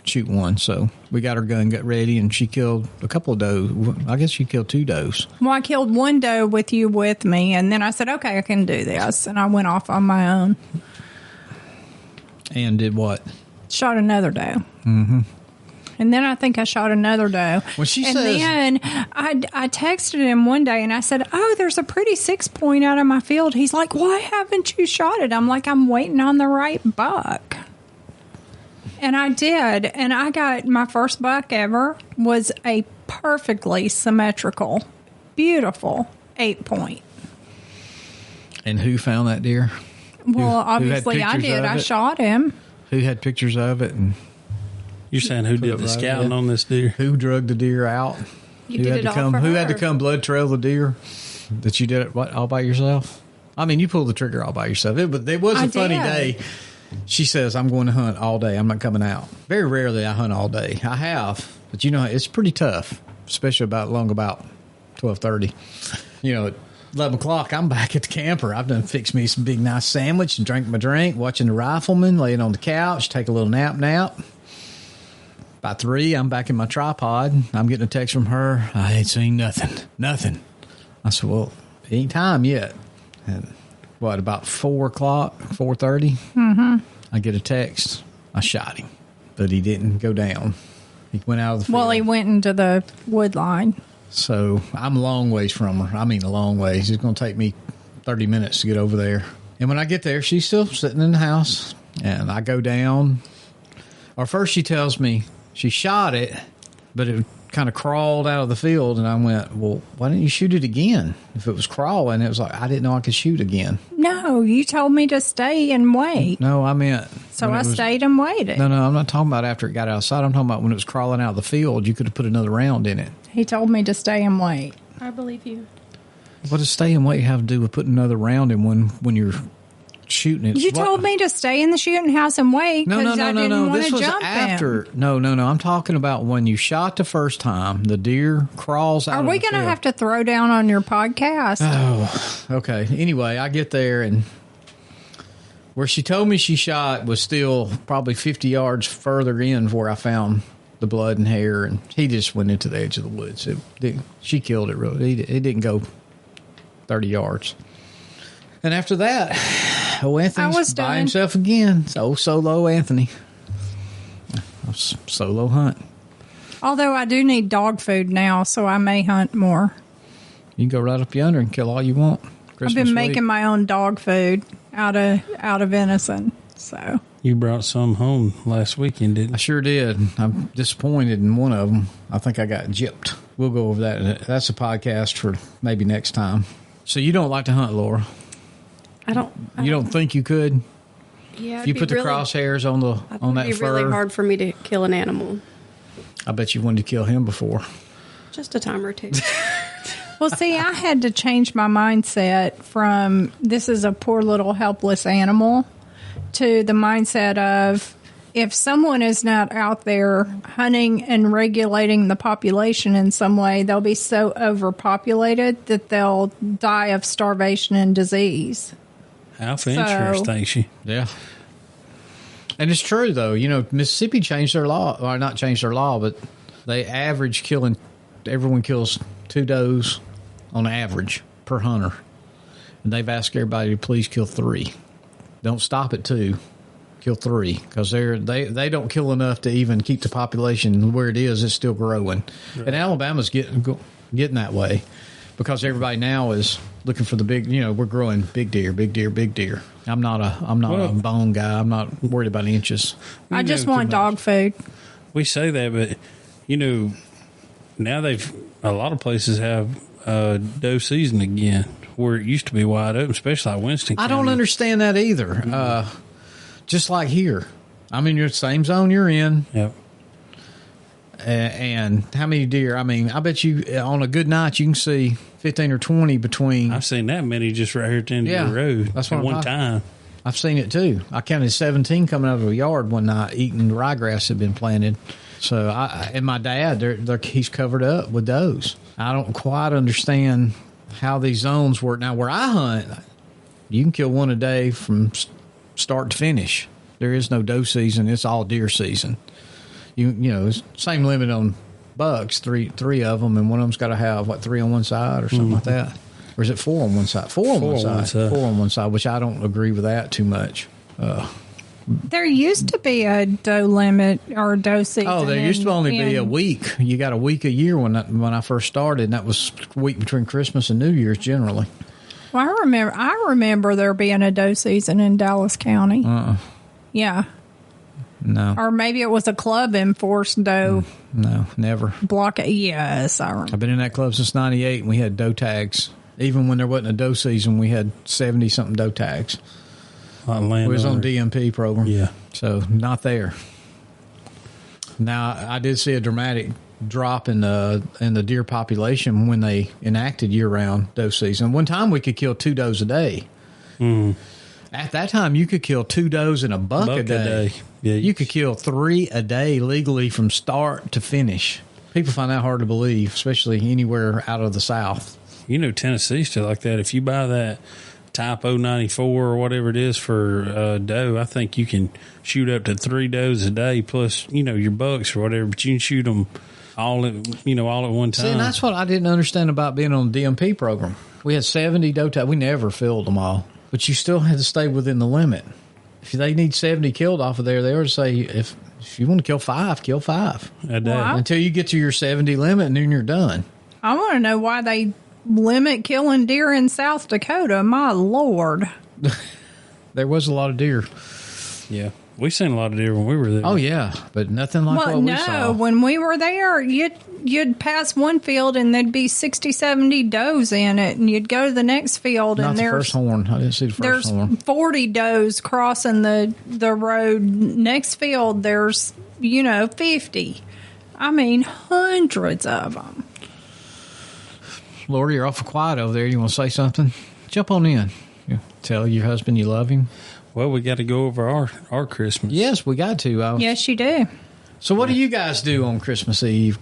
A: shoot one. So we got her gun, got ready, and she killed a couple of does. I guess she killed 2 does.
C: Well, I killed 1 doe with you with me, and then I said, okay, I can do this. And I went off on my own.
A: And did what?
C: Shot another doe. Mm-hmm. And then I think I shot another doe.
A: Well, she
C: and
A: says,
C: then I texted him one day and I said, oh, there's a pretty 6 point out of my field. He's like, why haven't you shot it? I'm like, I'm waiting on the right buck. And I did. And I got my first buck ever was a perfectly symmetrical, beautiful 8 point.
A: And who found that deer?
C: Well, obviously I did. I shot him.
A: Who had pictures of it? And
B: You're saying who did the scouting on this deer?
A: Who drugged the deer out?
D: You did it all for
A: Who
D: her.
A: had to come blood trail the deer? That you did it all by yourself? I mean, you pulled the trigger all by yourself. It was a funny day. She says, I'm going to hunt all day. I'm not coming out. Very rarely I hunt all day. I have, but it's pretty tough, especially about 12:30. At 11 o'clock, I'm back at the camper. I've done fixed me some big nice sandwich and drank my drink, watching the rifleman, laying on the couch, take a little nap. By 3, I'm back in my tripod. I'm getting a text from her. I ain't seen nothing. I said, well, it ain't time yet. And about 4 o'clock, 4:30? Mm-hmm. I get a text. I shot him, but he didn't go down. He went out of the field.
C: Well, he went into the wood line.
A: So I'm a long ways from her. I mean, a long ways. It's going to take me 30 minutes to get over there. And when I get there, she's still sitting in the house. And I go down. Or first she tells me she shot it, but it kind of crawled out of the field. And I went, well, why didn't you shoot it again? If it was crawling, it was like, I didn't know I could shoot again.
C: No, you told me to stay and wait.
A: No, I meant...
C: So I stayed and waited.
A: No, I'm not talking about after it got outside. I'm talking about when it was crawling out of the field. You could have put another round in it.
C: He told me to stay and wait.
D: I believe you.
A: What does stay and wait have to do with putting another round in when you're shooting it?
C: You told me to stay in the shooting house and wait because I didn't want
A: This
C: to
A: was
C: jump
A: after.
C: him.
A: No. I'm talking about when you shot the first time. The deer crawls out.
C: Are we
A: going to
C: have to throw down on your podcast?
A: Oh, okay. Anyway, I get there and where she told me she shot was still probably 50 yards further in where I found the blood and hair, and he just went into the edge of the woods. She killed it, really. It didn't go 30 yards. And after that, Anthony's by himself again. So solo Anthony. Solo hunt.
C: Although I do need dog food now, so I may hunt more.
A: You can go right up yonder and kill all you want.
C: I've been making my own dog food out of venison. So
B: you brought some home last weekend, didn't you?
A: I sure did. I'm disappointed in one of them. I think I got gypped. We'll go over that. That's a podcast for maybe next time. So you don't like to hunt, Laura?
D: I don't.
A: You don't think you could?
D: Yeah.
A: If you put the crosshairs on that fur.
D: It'd be really hard for me to kill an animal.
A: I bet you wanted to kill him before.
D: Just a time or two.
C: Well, see, I had to change my mindset from this is a poor little helpless animal to the mindset of if someone is not out there hunting and regulating the population in some way, they'll be so overpopulated that they'll die of starvation and disease.
B: Alpha Insurance thanks you.
A: Yeah. And it's true, though. Mississippi changed their law. Or not changed their law, but they average killing. Everyone kills 2 does on average per hunter. And they've asked everybody to please kill 3. Don't stop at 2. Kill 3. Because they don't kill enough to even keep the population where it is. It's still growing. Right. And Alabama's getting that way. Because everybody now is looking for the big, we're growing big deer, big deer, big deer. I'm not a bone guy. I'm not worried about inches.
C: I just want dog food.
B: We say that, but now a lot of places have doe season again, where it used to be wide open, especially like Winston County.
A: I don't understand that either. Mm-hmm. Just like here, I'm in your same zone you're in.
B: Yep.
A: And how many deer? I mean, I bet you on a good night you can see 15 or 20 between.
B: I've seen that many just right here at the end of the road.
A: That's what
B: one time.
A: I've seen it too. I counted 17 coming out of a yard one night eating ryegrass that had been planted. So and my dad, he's covered up with those. I don't quite understand how these zones work. Now, where I hunt, you can kill one a day from start to finish. There is no doe season. It's all deer season. Same limit on bucks, three of them, and one of them's got to have, 3 on one side or something like that. Or is it 4 on one side? 4 on one side. 4 on one side, which I don't agree with that too much.
C: There used to be a doe limit or doe season.
A: Oh, there used to only be a week. You got a week a year when I first started, and that was a week between Christmas and New Year's generally.
C: Well, I remember there being a doe season in Dallas County. Yeah.
A: No.
C: Or maybe it was a club enforced doe.
A: No, never.
C: Yes, I remember.
A: I've been in that club since 98, and we had doe tags. Even when there wasn't a doe season, we had 70-something doe tags. We was on DMP program.
B: Yeah.
A: So, not there. Now, I did see a dramatic drop in the deer population when they enacted year-round doe season. One time we could kill 2 does a day. At that time, you could kill 2 does and a buck a day.
B: Yeah,
A: you could kill 3 a day legally from start to finish. People find that hard to believe, especially anywhere out of the South.
B: You know, Tennessee's still like that. If you buy that Type 094 or whatever it is for doe, I think you can shoot up to 3 does a day plus, your bucks or whatever, but you can shoot them all at one time.
A: See, and that's what I didn't understand about being on the DMP program. We had 70 doe tags. We never filled them all, but you still had to stay within the limit. If they need 70 killed off of there, they ought to say, if you want to kill 5, kill 5
B: a day.
C: Wow.
A: until you get to your 70 limit, and then you're done.
C: I want to know why they limit killing deer in South Dakota. My Lord.
A: There was a lot of deer.
B: Yeah. We seen a lot of deer when we were there.
A: Oh, yeah, but nothing like what we saw.
C: When we were there, you'd pass one field and there'd be 60, 70 does in it, and you'd go to the next field
A: Not
C: and
A: the
C: there's
A: first horn. I didn't see the first horn.
C: 40 does crossing the road. Next field, there's 50. I mean, hundreds of them.
A: Lori, you're awful quiet over there. You want to say something? Jump on in. You tell your husband you love him.
B: Well, we got to go over our Christmas.
A: Yes, we got to.
C: Yes, you do.
A: So what do you guys do on Christmas Eve?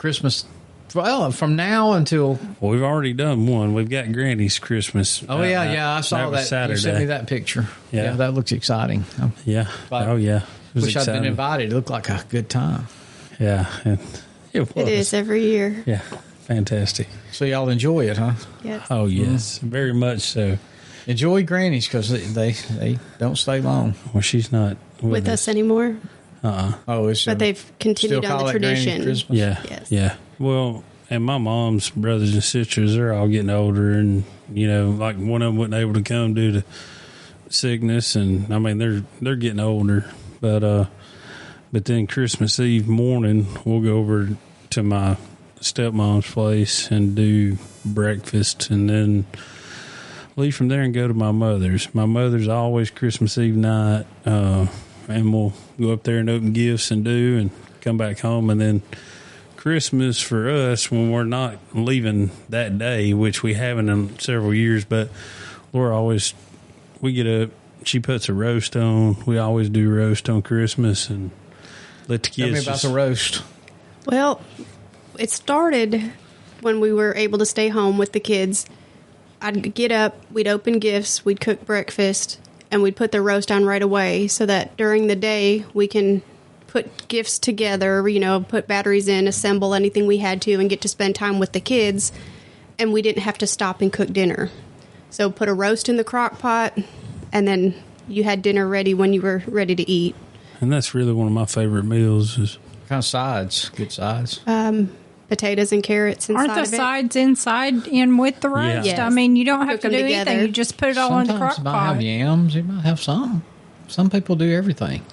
A: From now until...
B: Well, we've already done one. We've got Granny's Christmas.
A: Oh, yeah, I saw that.
B: Saturday.
A: You sent me that picture.
B: Yeah.
A: That looks exciting.
B: Yeah. Oh, yeah.
A: Wish I'd been invited. It looked like a good time.
B: Yeah. It was.
D: It is every year.
B: Yeah. Fantastic.
A: So y'all enjoy it, huh?
D: Yes.
B: Oh, yes. Very much so.
A: Enjoy Granny's because they don't stay long.
B: Well, she's not
D: with us anymore.
A: Oh, it's
D: But they've continued on the tradition.
B: Yeah.
D: Yes.
B: Yeah. Well, and my mom's brothers and sisters, they're all getting older, and like one of them wasn't able to come due to sickness, and I mean they're getting older. But then Christmas Eve morning, we'll go over to my stepmom's place and do breakfast, and then leave from there and go to my mother's. My mother's always Christmas Eve night, and we'll go up there and open gifts and come back home. And then Christmas for us, when we're not leaving that day, which we haven't in several years, but we get up, she puts a roast on. We always do roast on Christmas and let the kids.
A: Tell me about the roast.
D: Well, it started when we were able to stay home with the kids. I'd get up, we'd open gifts, we'd cook breakfast, and we'd put the roast on right away so that during the day we can put gifts together, put batteries in, assemble anything we had to, and get to spend time with the kids, and we didn't have to stop and cook dinner. So put a roast in the crock pot, and then you had dinner ready when you were ready to eat.
B: And that's really one of my favorite meals. Is
A: What kind of sides? Good sides?
D: Potatoes and carrots inside
C: Aren't the
D: of it.
C: sides inside in with the roast?
B: Yeah.
D: Yes.
C: I mean, you don't have
D: Cook
C: to
D: them
C: do
D: together.
C: anything. You just put it all in the crock
A: Sometimes you might have
C: pot.
A: yams. You might have some. Some people do everything.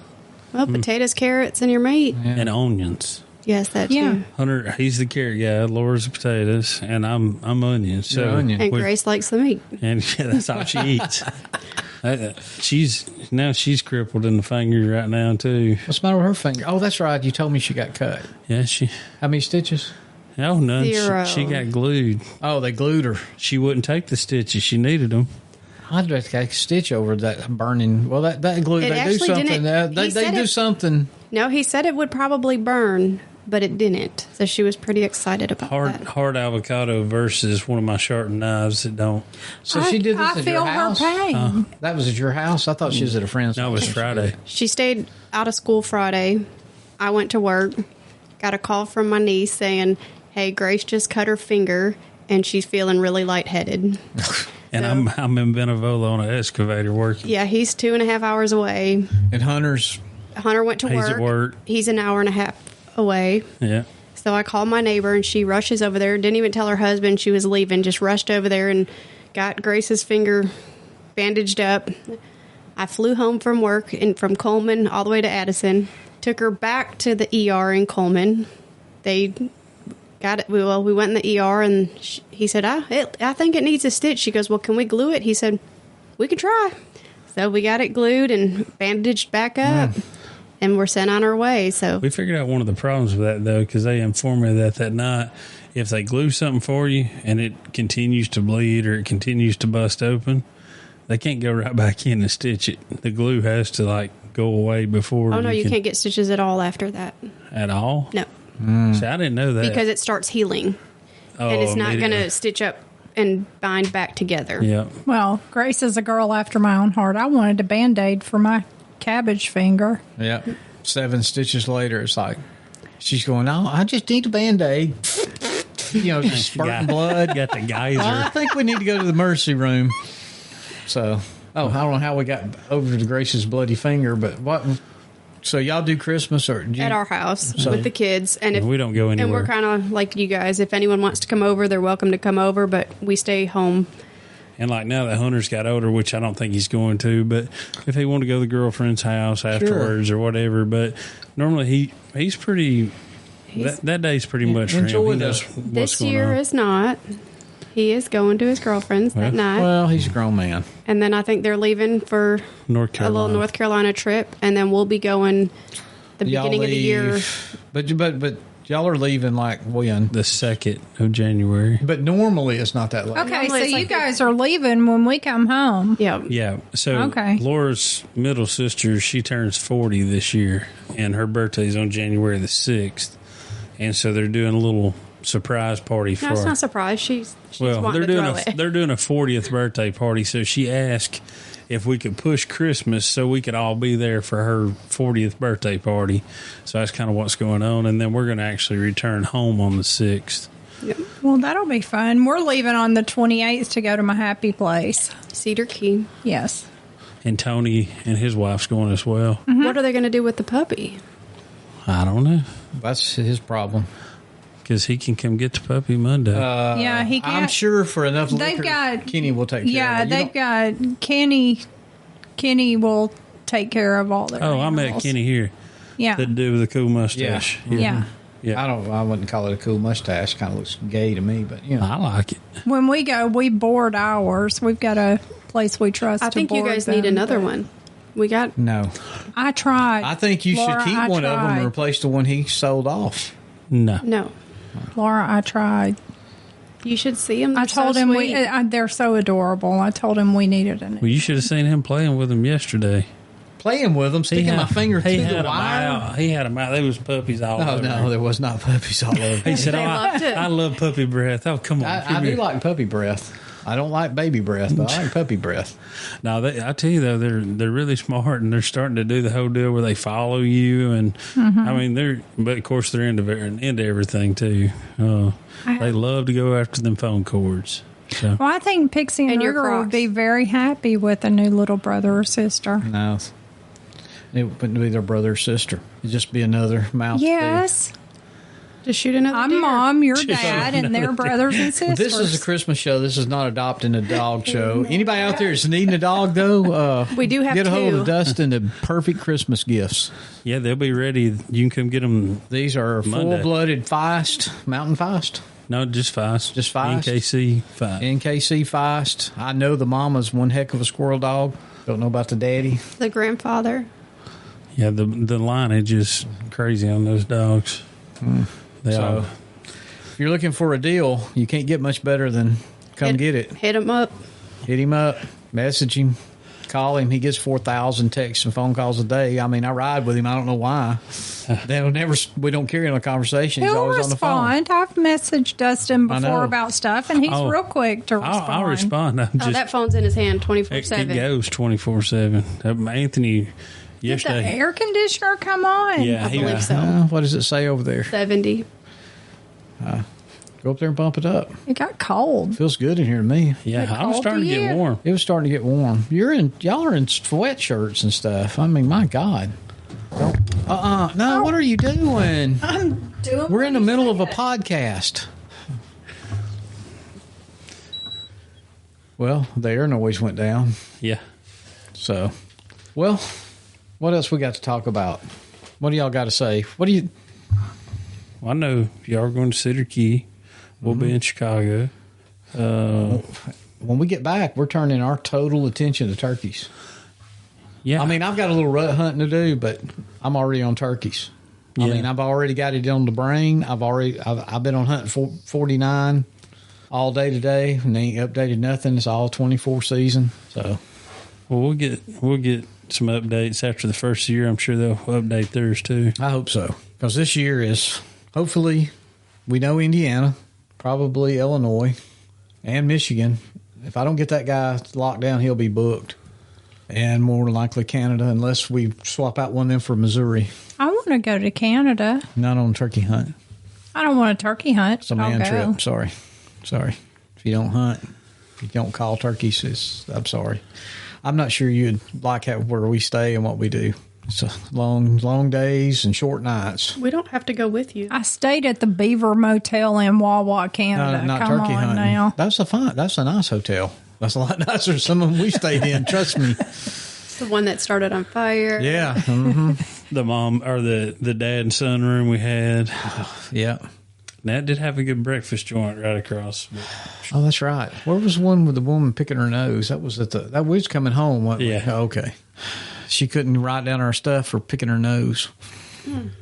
D: Well, potatoes, carrots, and your meat.
B: and onions.
D: Yes, that too.
C: Yeah.
B: Hunter, he's the carrot guy. Laura's the potatoes, and I'm onions. So
A: You're onion.
D: And
B: we-
D: Grace likes the meat.
B: and that's all she eats. She's crippled in the finger right now too.
A: What's the matter with her finger? Oh, that's right. You told me she got cut.
B: Yeah,
A: How many stitches?
B: none.
D: 0.
B: She got glued.
A: Oh, they glued her.
B: She wouldn't take the stitches. She needed them.
A: I'd have to take a stitch over that burning. Well, that glue,
D: It
A: they do
D: actually
A: something.
D: didn't-
A: They
D: he said
A: do
D: it-
A: something.
D: No, he said it would probably burn, but it didn't. So she was pretty excited about that.
B: Hard avocado versus one of my sharpened knives that don't.
A: So she did this
C: I
A: at
C: feel
A: your
C: her
A: house?
C: pain.
A: That was at your house? I thought she was at a friend's
B: No, it was
A: house.
B: Friday.
D: She stayed out of school Friday. I went to work, got a call from my niece saying, hey, Grace just cut her finger, and she's feeling really lightheaded.
B: And
D: So-
B: I'm in Benevola on an excavator working.
D: Yeah, he's 2.5 hours away.
A: And Hunter's...
D: Hunter went to
B: He's
D: work.
B: at work.
D: He's an hour and a half away.
B: Yeah.
D: So I called my neighbor, and she rushes over there. Didn't even tell her husband she was leaving. Just rushed over there and got Grace's finger bandaged up. I flew home from work from Coleman all the way to Addison. Took her back to the ER in Coleman. They got it. Well, we went in the ER, and he said, I think it needs a stitch. She goes, well, can we glue it? He said, we can try. So we got it glued and bandaged back up. and we're sent on our way. So
B: We figured out one of the problems with that, though, because they informed me that night, if they glue something for you and it continues to bleed or it continues to bust open, they can't go right back in and stitch it. The glue has to, like, go away before.
D: oh no, you can't get stitches at all after that.
B: At all?
D: No,
B: See, I didn't know that.
D: because it starts healing, and it's not going to stitch up and bind back together.
B: Yeah.
C: Well, Grace is a girl after my own heart. I wanted a Band-Aid for my cabbage finger.
A: Yeah. 7 stitches later, it's like, she's going, no, I just need a Band-Aid. Just spurting blood.
B: Got the geyser.
A: I think we need to go to the emergency room. So, I don't know how we got over to Grace's bloody finger, but what? So y'all do Christmas
D: At our house with the kids, and if
B: we don't go anywhere.
D: and we're kind of like you guys. If anyone wants to come over, they're welcome to come over, but we stay home.
B: And like now that Hunter's got older, which I don't think he's going to, but if he want to go to the girlfriend's house afterwards or whatever, but normally he's pretty. That day's pretty much for him.
A: enjoy
B: He knows
A: this.
B: what's
D: This
B: going
D: year
B: on.
D: is not. He is going to his girlfriend's that night,
A: Well, he's a grown man.
D: and then I think they're leaving for
B: North
D: a
B: Carolina.
D: little North Carolina trip, and then we'll be going the
A: Y'all
D: beginning of the year.
A: leave- But y'all are leaving like when?
B: The 2nd of January.
A: But normally it's not that late.
C: Okay,
D: Normally
C: so
D: it's
C: you
D: like
C: guys are leaving when we come home.
D: Yeah,
B: Yeah. So
C: Okay.
B: Laura's middle sister, she turns 40 this year, and her birthday's on January the 6th. And so they're doing a little surprise party for
D: no, it's
B: her.
D: not surprised. She's
B: Well,
D: wanting
B: they're
D: to
B: doing
D: throw it.
B: they're doing a 40th birthday party, so she asked if we could push Christmas so we could all be there for her 40th birthday party. So that's kind of what's going on, and then we're going to actually return home on the 6th.
C: Well, that'll be fun. We're leaving on the 28th to go to my happy place.
D: Cedar Key.
C: Yes.
B: And Tony and his wife's going as well.
D: What are they going to do with the puppy?
B: I don't know,
A: That's his problem.
B: because he can come get the puppy Monday.
C: Yeah, he can't.
A: I'm sure for enough
C: They've
A: liquor,
C: got-
A: Kenny will take care
C: Yeah,
A: of it. You
C: they've got Kenny. Kenny will take care of all their
B: I met
C: animals.
B: Kenny here.
C: Yeah.
B: That dude with the cool mustache.
C: Yeah.
B: Yeah.
A: I wouldn't call it a cool mustache. Kind of looks gay to me, but
B: I like it.
C: When we go, we board ours. We've got a place we trust.
D: I
C: to
D: think you
C: board
D: guys need
C: them,
D: another
C: but
D: one. We got
A: no.
C: I tried.
A: I think you
C: Laura,
A: should keep
C: I
A: one of them
C: tried.
A: and replace the one he sold off.
B: No.
D: no.
C: Laura, I tried.
D: You should see them.
C: I told him they're so adorable. I told him we needed an.
B: Well, you should have seen him playing with them yesterday.
A: Playing with them, sticking my finger
B: he
A: through
B: had
A: the
B: 'em
A: wire.
B: out. He had them out. There was puppies all
A: Oh
B: over.
A: no, there was not puppies all over.
B: He said,
D: They loved it.
B: I love puppy breath. Oh, come on.
A: I
B: come
A: do
B: here."
A: like puppy breath. I don't like baby breath, but I like puppy breath.
B: No, I tell you though, they're really smart, and they're starting to do the whole deal where they follow you, and I mean but of course they're into everything too. They love to go after them phone cords. So
C: Well, I think Pixie and
D: And your
C: Ruger would
D: Crocs.
C: be very happy with a new little brother or sister.
A: No, it wouldn't be their brother or sister. It'd just be another mouth. to feed.
C: Yes,
D: Just shoot another
C: I'm
D: deer.
C: Mom, your dad, and their brothers and sisters.
A: This is a Christmas show. This is not adopting a dog show. Anybody out there that's needing a dog, though,
D: We do have
A: get a hold
D: two.
A: of Dustin. The perfect Christmas gifts.
B: yeah, they'll be ready. You can come get them.
A: These are
B: Monday.
A: full-blooded Feist, Mountain Feist,
B: No, just Feist.
A: Just Feist?
B: NKC Feist.
A: NKC Feist. I know the mama's one heck of a squirrel dog. Don't know about the daddy.
D: The grandfather.
B: Yeah, the lineage is crazy on those dogs. They all.
A: So, if you're looking for a deal, you can't get much better than come get it.
D: Hit them up.
A: Hit him up, message him, call him. He gets 4,000 texts and phone calls a day. I mean, I ride with him. I don't know why. We don't carry on a conversation. He's
C: He'll
A: always on the phone.
C: respond. I've messaged Dustin
A: I
C: before
A: know.
C: about stuff, and he's
B: Oh.
C: real quick to respond.
B: I'll respond. I'm
D: Oh,
B: just,
D: that phone's in his hand
B: it
D: 24/7.
B: goes 24/7. Anthony,
C: Did the
B: yesterday.
C: air conditioner come on?
B: Yeah,
D: I believe so.
A: What does it say over there?
D: 70.
A: Go up there and bump it up.
C: It got cold.
A: Feels good in here to me.
B: Yeah, I was
C: cold
B: starting to
C: to
B: get
C: you?
B: warm.
A: It was starting to get warm. Y'all are in sweatshirts and stuff. I mean, my God. No, what are you doing?
C: I'm doing.
A: We're in the middle of a podcast. Well, the air noise went down.
B: Yeah.
A: So, well, what else we got to talk about? What do y'all got to say? What do you?
B: Well, I know y'all are going to Cedar Key. We'll be in Chicago.
A: When we get back, we're turning our total attention to turkeys.
B: Yeah.
A: I mean, I've got a little rut hunting to do, but I'm already on turkeys. I
B: Yeah.
A: mean, I've already got it on the brain. I've been on hunting 49 all day today, and they ain't updated nothing. It's all 24 season. So,
B: Well, we'll get some updates after the first year. I'm sure they'll update theirs too.
A: I hope so, because this year is hopefully we know Indiana, probably Illinois, and Michigan. If I don't get that guy locked down, he'll be booked, and more than likely Canada, unless we swap out one of them for Missouri.
C: I want to go to Canada.
A: Not on turkey hunt.
C: I don't want a turkey hunt.
A: It's a man
C: I'll go.
A: trip. Sorry. If you don't hunt, if you don't call turkeys, I'm sorry. I'm not sure you'd like where we stay and what we do. It's a long days and short nights.
D: We don't have to go with you.
C: I stayed at the Beaver Motel in Wawa, Canada.
A: Not
C: Come
A: turkey
C: on
A: hunting.
C: now.
A: That's a nice hotel. That's a lot nicer than some of them we stayed in. Trust me.
D: It's the one that started on fire.
A: Yeah. Mm-hmm.
B: The mom or the dad and son room we had.
A: Yeah.
B: That did have a good breakfast joint right across.
A: Oh, that's right. Where was the one with the woman picking her nose? That was that we was coming home, wasn't we?
B: Yeah.
A: Oh, okay. She couldn't write down her stuff for picking her nose.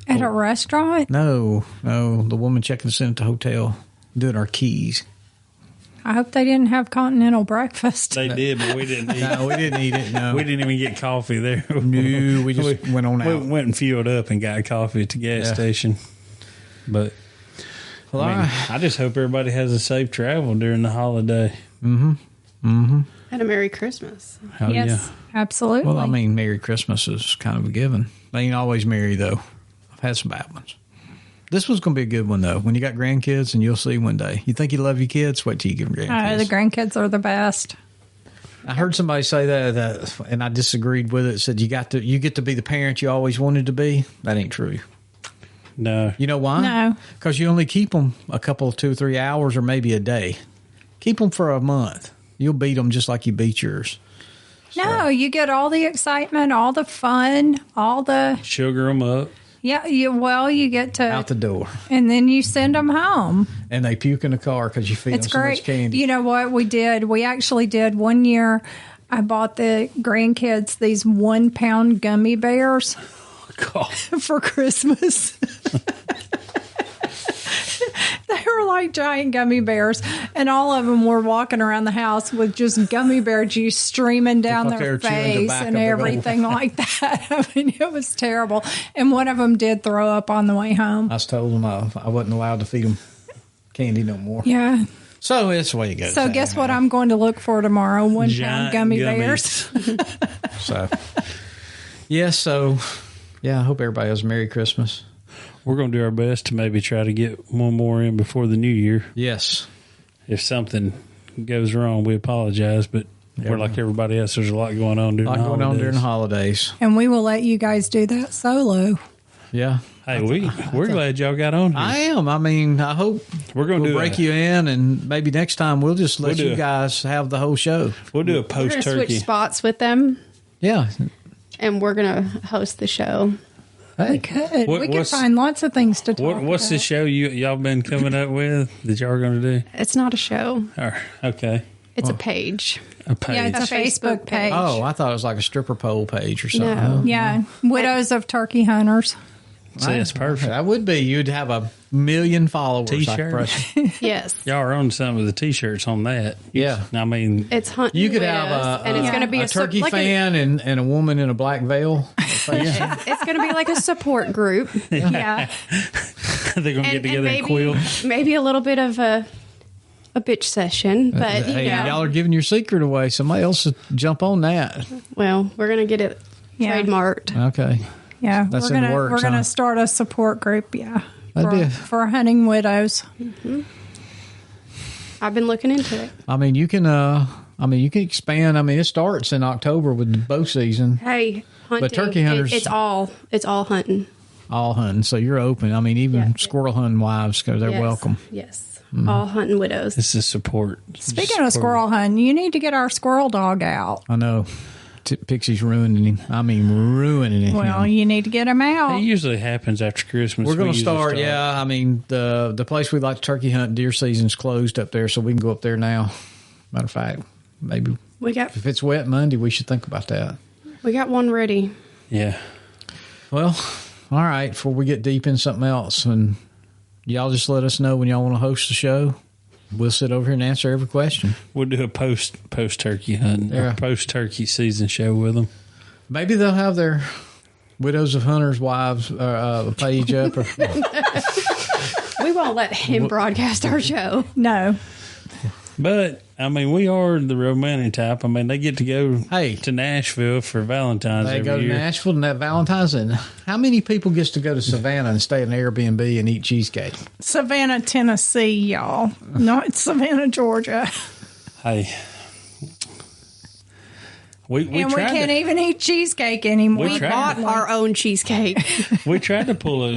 C: At a restaurant?
A: No. The woman checking us in at the hotel, doing our keys.
C: I hope they didn't have continental breakfast.
B: They did, but we didn't eat.
A: No, we didn't eat it. No.
B: We didn't even get coffee there.
A: No, we just went on out.
B: We went and fueled up and got coffee at the gas station. But
A: Well,
B: I just hope everybody has a safe travel during the holiday.
D: And a Merry Christmas.
B: Hell
C: Yes, absolutely.
A: well, I mean, Merry Christmas is kind of a given. They ain't always merry, though. I've had some bad ones. This one's going to be a good one, though. When you got grandkids, and you'll see one day. You think you love your kids? Wait till you give them grandkids.
C: the grandkids are the best.
A: I heard somebody say that, and I disagreed with it. It said you get to be the parent you always wanted to be. That ain't true.
B: No.
A: You know why?
C: No.
A: Because you only keep them a couple, 2 or 3 hours, or maybe a day. Keep them for a month. You'll beat them just like you beat yours.
C: No, you get all the excitement, all the fun, all the
B: Sugar them up.
C: you get to
A: Out the door.
C: and then you send them home.
A: And they puke in the car because you feed
C: It's
A: them so
C: great.
A: much candy.
C: You know what we did? We actually did one year. I bought the grandkids these 1 pound gummy bears
B: God.
C: for Christmas. They were like giant gummy bears, and all of them were walking around the house with just gummy bear juice streaming down
A: Looked like they
C: their
A: were chewing
C: face
A: tobacco
C: and
A: big old-
C: everything like that. I mean, it was terrible. And one of them did throw up on the way home.
A: I was told them I wasn't allowed to feed them candy no more.
C: Yeah.
A: So that's the way it goes.
C: So guess what I'm going to look for tomorrow? 1 pound
B: Giant
C: gummy
B: gummies.
C: bears.
A: So, I hope everybody has a Merry Christmas.
B: We're going to do our best to maybe try to get one more in before the new year.
A: Yes.
B: If something goes wrong, we apologize, but we're like everybody else. There's a lot going on during
A: A lot
B: the
A: going on during the
B: holidays.
A: holidays.
C: And we will let you guys do that solo.
A: Yeah.
B: Hey, we're glad y'all got on here.
A: I am. I mean, I hope
B: We're going to
A: we'll break you in, and maybe next time we'll just let
B: We'll do
A: you
B: it.
A: guys have the whole show.
B: We'll do a
D: We're going to switch
B: post-turkey.
D: spots with them,
A: Yeah.
D: and we're going to host the show.
A: Hey.
C: We could.
B: What-
C: We could
B: what's-
C: find lots of things to talk
B: What's
C: about.
B: the show y'all been coming up with that y'all are going to do?
D: It's not a show.
B: Okay.
D: It's a page.
B: A page.
C: Yeah, it's a Facebook page.
A: Oh, I thought it was like a stripper pole page or something.
D: No.
C: Yeah, Widows of Turkey Hunters.
B: See, it's perfect.
A: That would be. You'd have 1 million followers.
B: T-shirt.
A: I press.
D: Yes.
B: Y'all are on some of the T-shirts on that.
A: Yeah.
B: I mean,
D: It's hunting.
A: You could
D: widows,
A: have
D: and it's going to be
A: a turkey fan and a woman in a black veil.
D: It's going to be like a support group.
C: Yeah,
B: they're going to get together and quilt.
D: maybe a little bit of a bitch session, but
A: Hey,
D: you know,
A: y'all are giving your secret away. Somebody else should jump on that.
D: well, we're going to get it
C: Yeah.
D: trademarked.
A: Okay.
C: yeah.
A: That's
C: we're
A: in the
C: gonna
A: works,
C: we're gonna
A: huh?
C: start a support group. Yeah,
A: That'd be
C: for hunting widows.
D: I've been looking into it.
A: I mean, you can. You can expand. I mean, it starts in October with the bow season,
D: Hey, hunting.
A: turkey hunters-
D: It's all hunting.
A: all hunting. So you're open. I mean, even
D: Yeah.
A: squirrel hunting wives, because they're
D: Yes.
A: welcome.
D: Yes, all hunting widows.
B: This is support.
C: Speaking of squirrel hunting, you need to get our squirrel dog out.
A: I know. Pixie's ruining him. I mean, ruining him.
C: Well, you need to get him out.
B: It usually happens after Christmas.
A: We're going
B: We
A: to
B: usually
A: start. Yeah, I mean, the place we like to turkey hunt, deer season's closed up there, so we can go up there now. Matter of fact, maybe
D: We got
A: if it's wet Monday, we should think about that.
D: We got one ready.
B: Yeah.
A: Well, all right. Before we get deep in something else, and y'all just let us know when y'all want to host the show. We'll sit over here and answer every question.
B: We'll do a post turkey hunt,
A: Yeah.
B: or post turkey season show with them.
A: Maybe they'll have their Widows of Hunters' Wives page up. Or,
D: We won't let him broadcast our show.
C: No.
B: But I mean, we are the romantic type. I mean, they get to go to Nashville for Valentine's
A: they
B: every
A: go to
B: year.
A: Nashville and that Valentine's. And how many people gets to go to Savannah and stay in an Airbnb and eat cheesecake?
C: Savannah, Tennessee, y'all. Not Savannah, Georgia.
B: Hey, we
C: And we
B: tried
C: can't even eat cheesecake anymore.
B: We
D: We
B: tried.
D: bought our own cheesecake.
B: we tried to pull a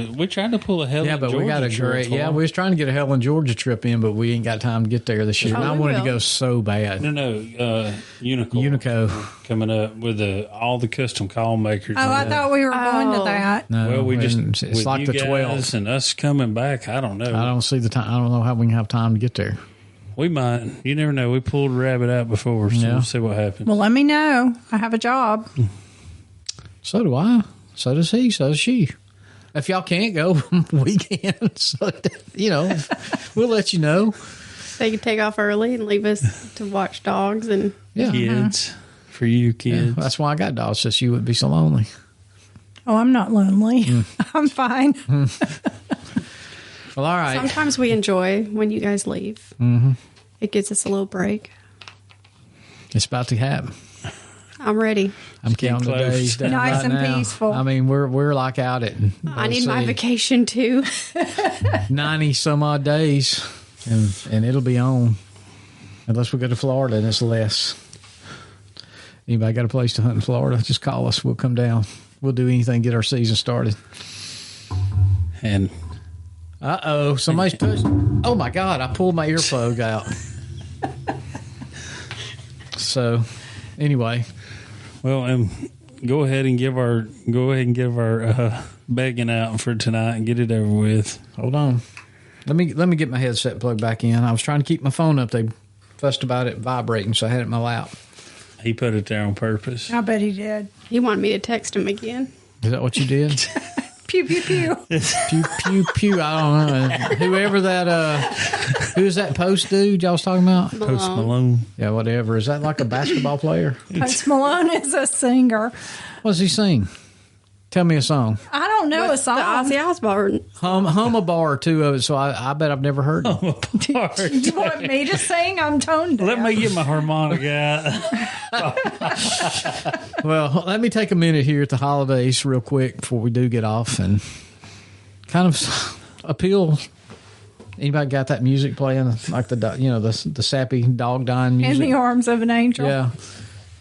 B: Helen
A: Yeah, but
B: Georgia
A: we got a
B: trip
A: great.
B: for
A: Yeah,
B: them.
A: we was trying to get a Helen, Georgia trip in, but we ain't got time to get there this year.
D: Oh,
A: And I
D: we
A: wanted to
D: will.
A: go so bad.
B: No,
A: Unico.
B: coming up with all the custom call makers.
C: Oh, I thought we were going to
D: Oh.
C: that.
A: No,
B: Well, we just
A: it's
B: with
A: like
B: you
A: the
B: guys
A: 12th.
B: and us coming back. I don't know.
A: I don't see the time. I don't know how we can have time to get there.
B: We might. You never know. We pulled a rabbit out before, so
A: Yeah.
B: we'll see what happens.
C: Well, let me know. I have a job.
A: So do I. So does he. So does she. If y'all can't go, we can. So, we'll let you know.
D: They could take off early and leave us to watch dogs. And
A: Yeah.
B: Kids, for you
A: Yeah,
B: kids.
A: that's why I got dogs, so you wouldn't be so lonely.
C: Oh, I'm not lonely. I'm fine.
A: Well, all right.
D: sometimes we enjoy when you guys leave.
A: Mm-hmm.
D: It gives us a little break.
A: It's about to happen.
D: I'm ready.
A: I'm counting the
B: close.
A: days down
C: Nice
A: right
C: and
A: now.
C: peaceful.
A: I mean, we're like out at
D: I need my vacation too.
A: 90 some odd days, and it'll be on unless we go to Florida and it's less. Anybody got a place to hunt in Florida? Just call us. We'll come down. We'll do anything to get our season started.
B: And
A: Somebody's touched. Oh my God! I pulled my earplug out. So, anyway,
B: well, go ahead and give our begging out for tonight and get it over with.
A: hold on. Let me get my headset plugged back in. I was trying to keep my phone up. They fussed about it vibrating, so I had it in my lap.
B: He put it there on purpose.
C: I bet he did.
D: He wanted me to text him again.
A: Is that what you did?
C: Pew, pew, pew.
A: Pew pew pew. I don't know. Whoever that who's that post dude y'all was talking about?
B: Post Malone.
A: Yeah, whatever. Is that like a basketball player?
C: Post Malone is a singer.
A: What does he sing? Tell me a song.
C: I don't know a
D: What's the
C: song.
D: Ozzy Osbourne?
A: Hum a bar or two of it. So I bet I've never heard it.
C: You want me to sing? I'm tone deaf.
B: Let me get my harmonica out.
A: Well, let me take a minute here at the holidays real quick before we do get off and kind of appeal. Anybody got that music playing like the sappy dog dying
C: In
A: music?
C: the arms of an angel.
A: Yeah.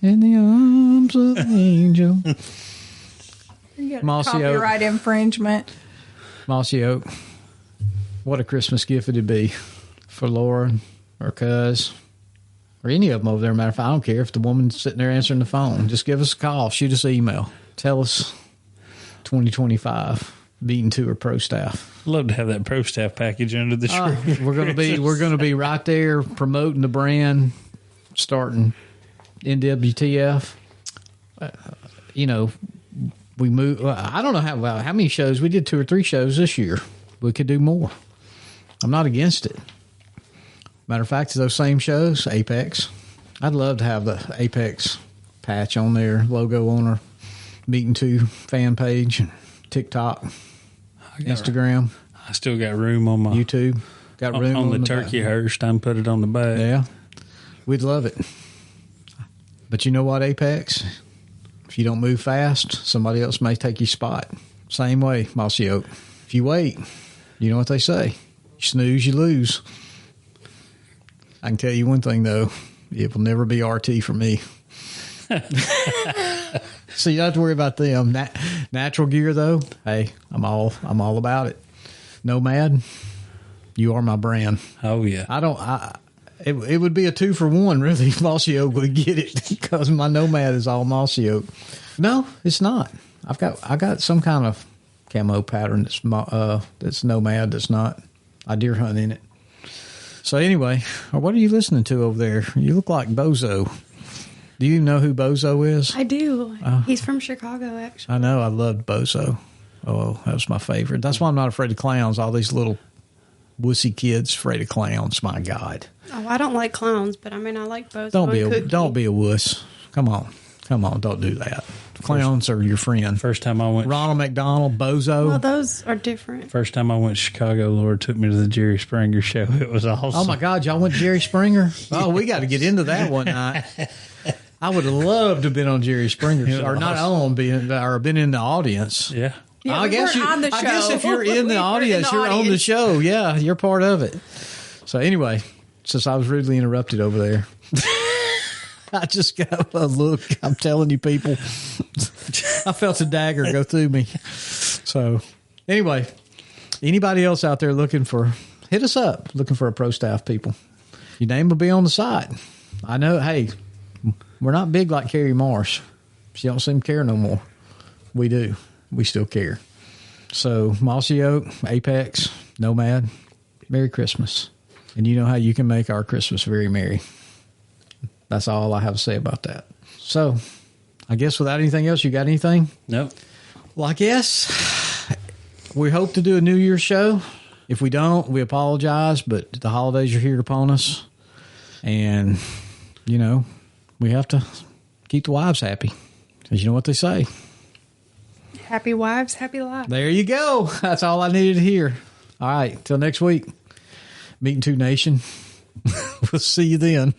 A: In the arms of an angel.
C: You get
A: Mossy Oak.
C: copyright infringement.
A: Mossy Oak. What a Christmas gift it'd be for Laura or Cuz or any of them over there. Matter of fact, I don't care if the woman's sitting there answering the phone. Just give us a call. Shoot us an email. Tell us 2025 beating to her pro staff.
B: Love to have that pro staff package under the tree.
A: We're gonna be right there promoting the brand, starting NWTF. We move. I don't know how many shows we did. 2 or 3 shows this year. We could do more. I'm not against it. Matter of fact, those same shows, Apex. I'd love to have the Apex patch on there, logo on our Meeting 2 fan page, and TikTok, Instagram,
B: I still got room on my
A: YouTube. Got room
B: on the
A: back.
B: turkey hearse. I put it on the back.
A: Yeah, we'd love it. But you know what, Apex? If you don't move fast, somebody else may take your spot. Same way, Mossy Oak. If you wait, you know what they say. You snooze, you lose. I can tell you one thing, though. It will never be RT for me. So you don't have to worry about them. Natural gear, though, hey, I'm all about it. Nomad, you are my brand.
B: Oh yeah.
A: It would be a 2-for-1, really, if Mossy Oak would get it, because my Nomad is all Mossy Oak. No, it's not. I got some kind of camo pattern that's Nomad. That's not. I deer hunt in it. So anyway, what are you listening to over there? You look like Bozo. Do you know who Bozo is?
D: I do. He's from Chicago, actually.
A: I know. I loved Bozo. Oh, that was my favorite. That's why I'm not afraid of clowns. All these little wussy kids afraid of clowns. My God.
D: Oh, I don't like clowns, but I mean, I like Bozo.
A: Don't be a wuss. Come on. Don't do that. Clowns are your friend.
B: First time I went,
A: Ronald McDonald, Bozo.
D: Well, those are different.
B: First time I went to Chicago, Laura took me to the Jerry Springer show. It was awesome.
A: Oh my God, y'all went to Jerry Springer? Oh, we got to get into that one night. I would have loved to have been on Jerry Springer, or not on, or been in the audience.
B: Yeah.
C: Yeah,
A: I guess
C: on the show.
A: I guess if you're in the audience, you're on the show. Yeah, you're part of it. So anyway, since I was rudely interrupted over there, I just got a look. I'm telling you, people, I felt a dagger go through me. So anyway, anybody else out there hit us up, looking for a pro staff people. Your name will be on the site. I know, hey, we're not big like Carrie Marsh. She don't seem to care no more. We do. We still care. So Mossy Oak, Apex, Nomad, Merry Christmas. And you know how you can make our Christmas very merry. That's all I have to say about that. So I guess without anything else, you got anything?
B: Nope.
A: Well, I guess we hope to do a New Year's show. If we don't, we apologize, but the holidays are here upon us. And, you know, we have to keep the wives happy. Because you know what they say.
D: Happy wives, happy lives.
A: There you go. That's all I needed to hear. All right. Till next week. Meeting Two Nation. We'll see you then.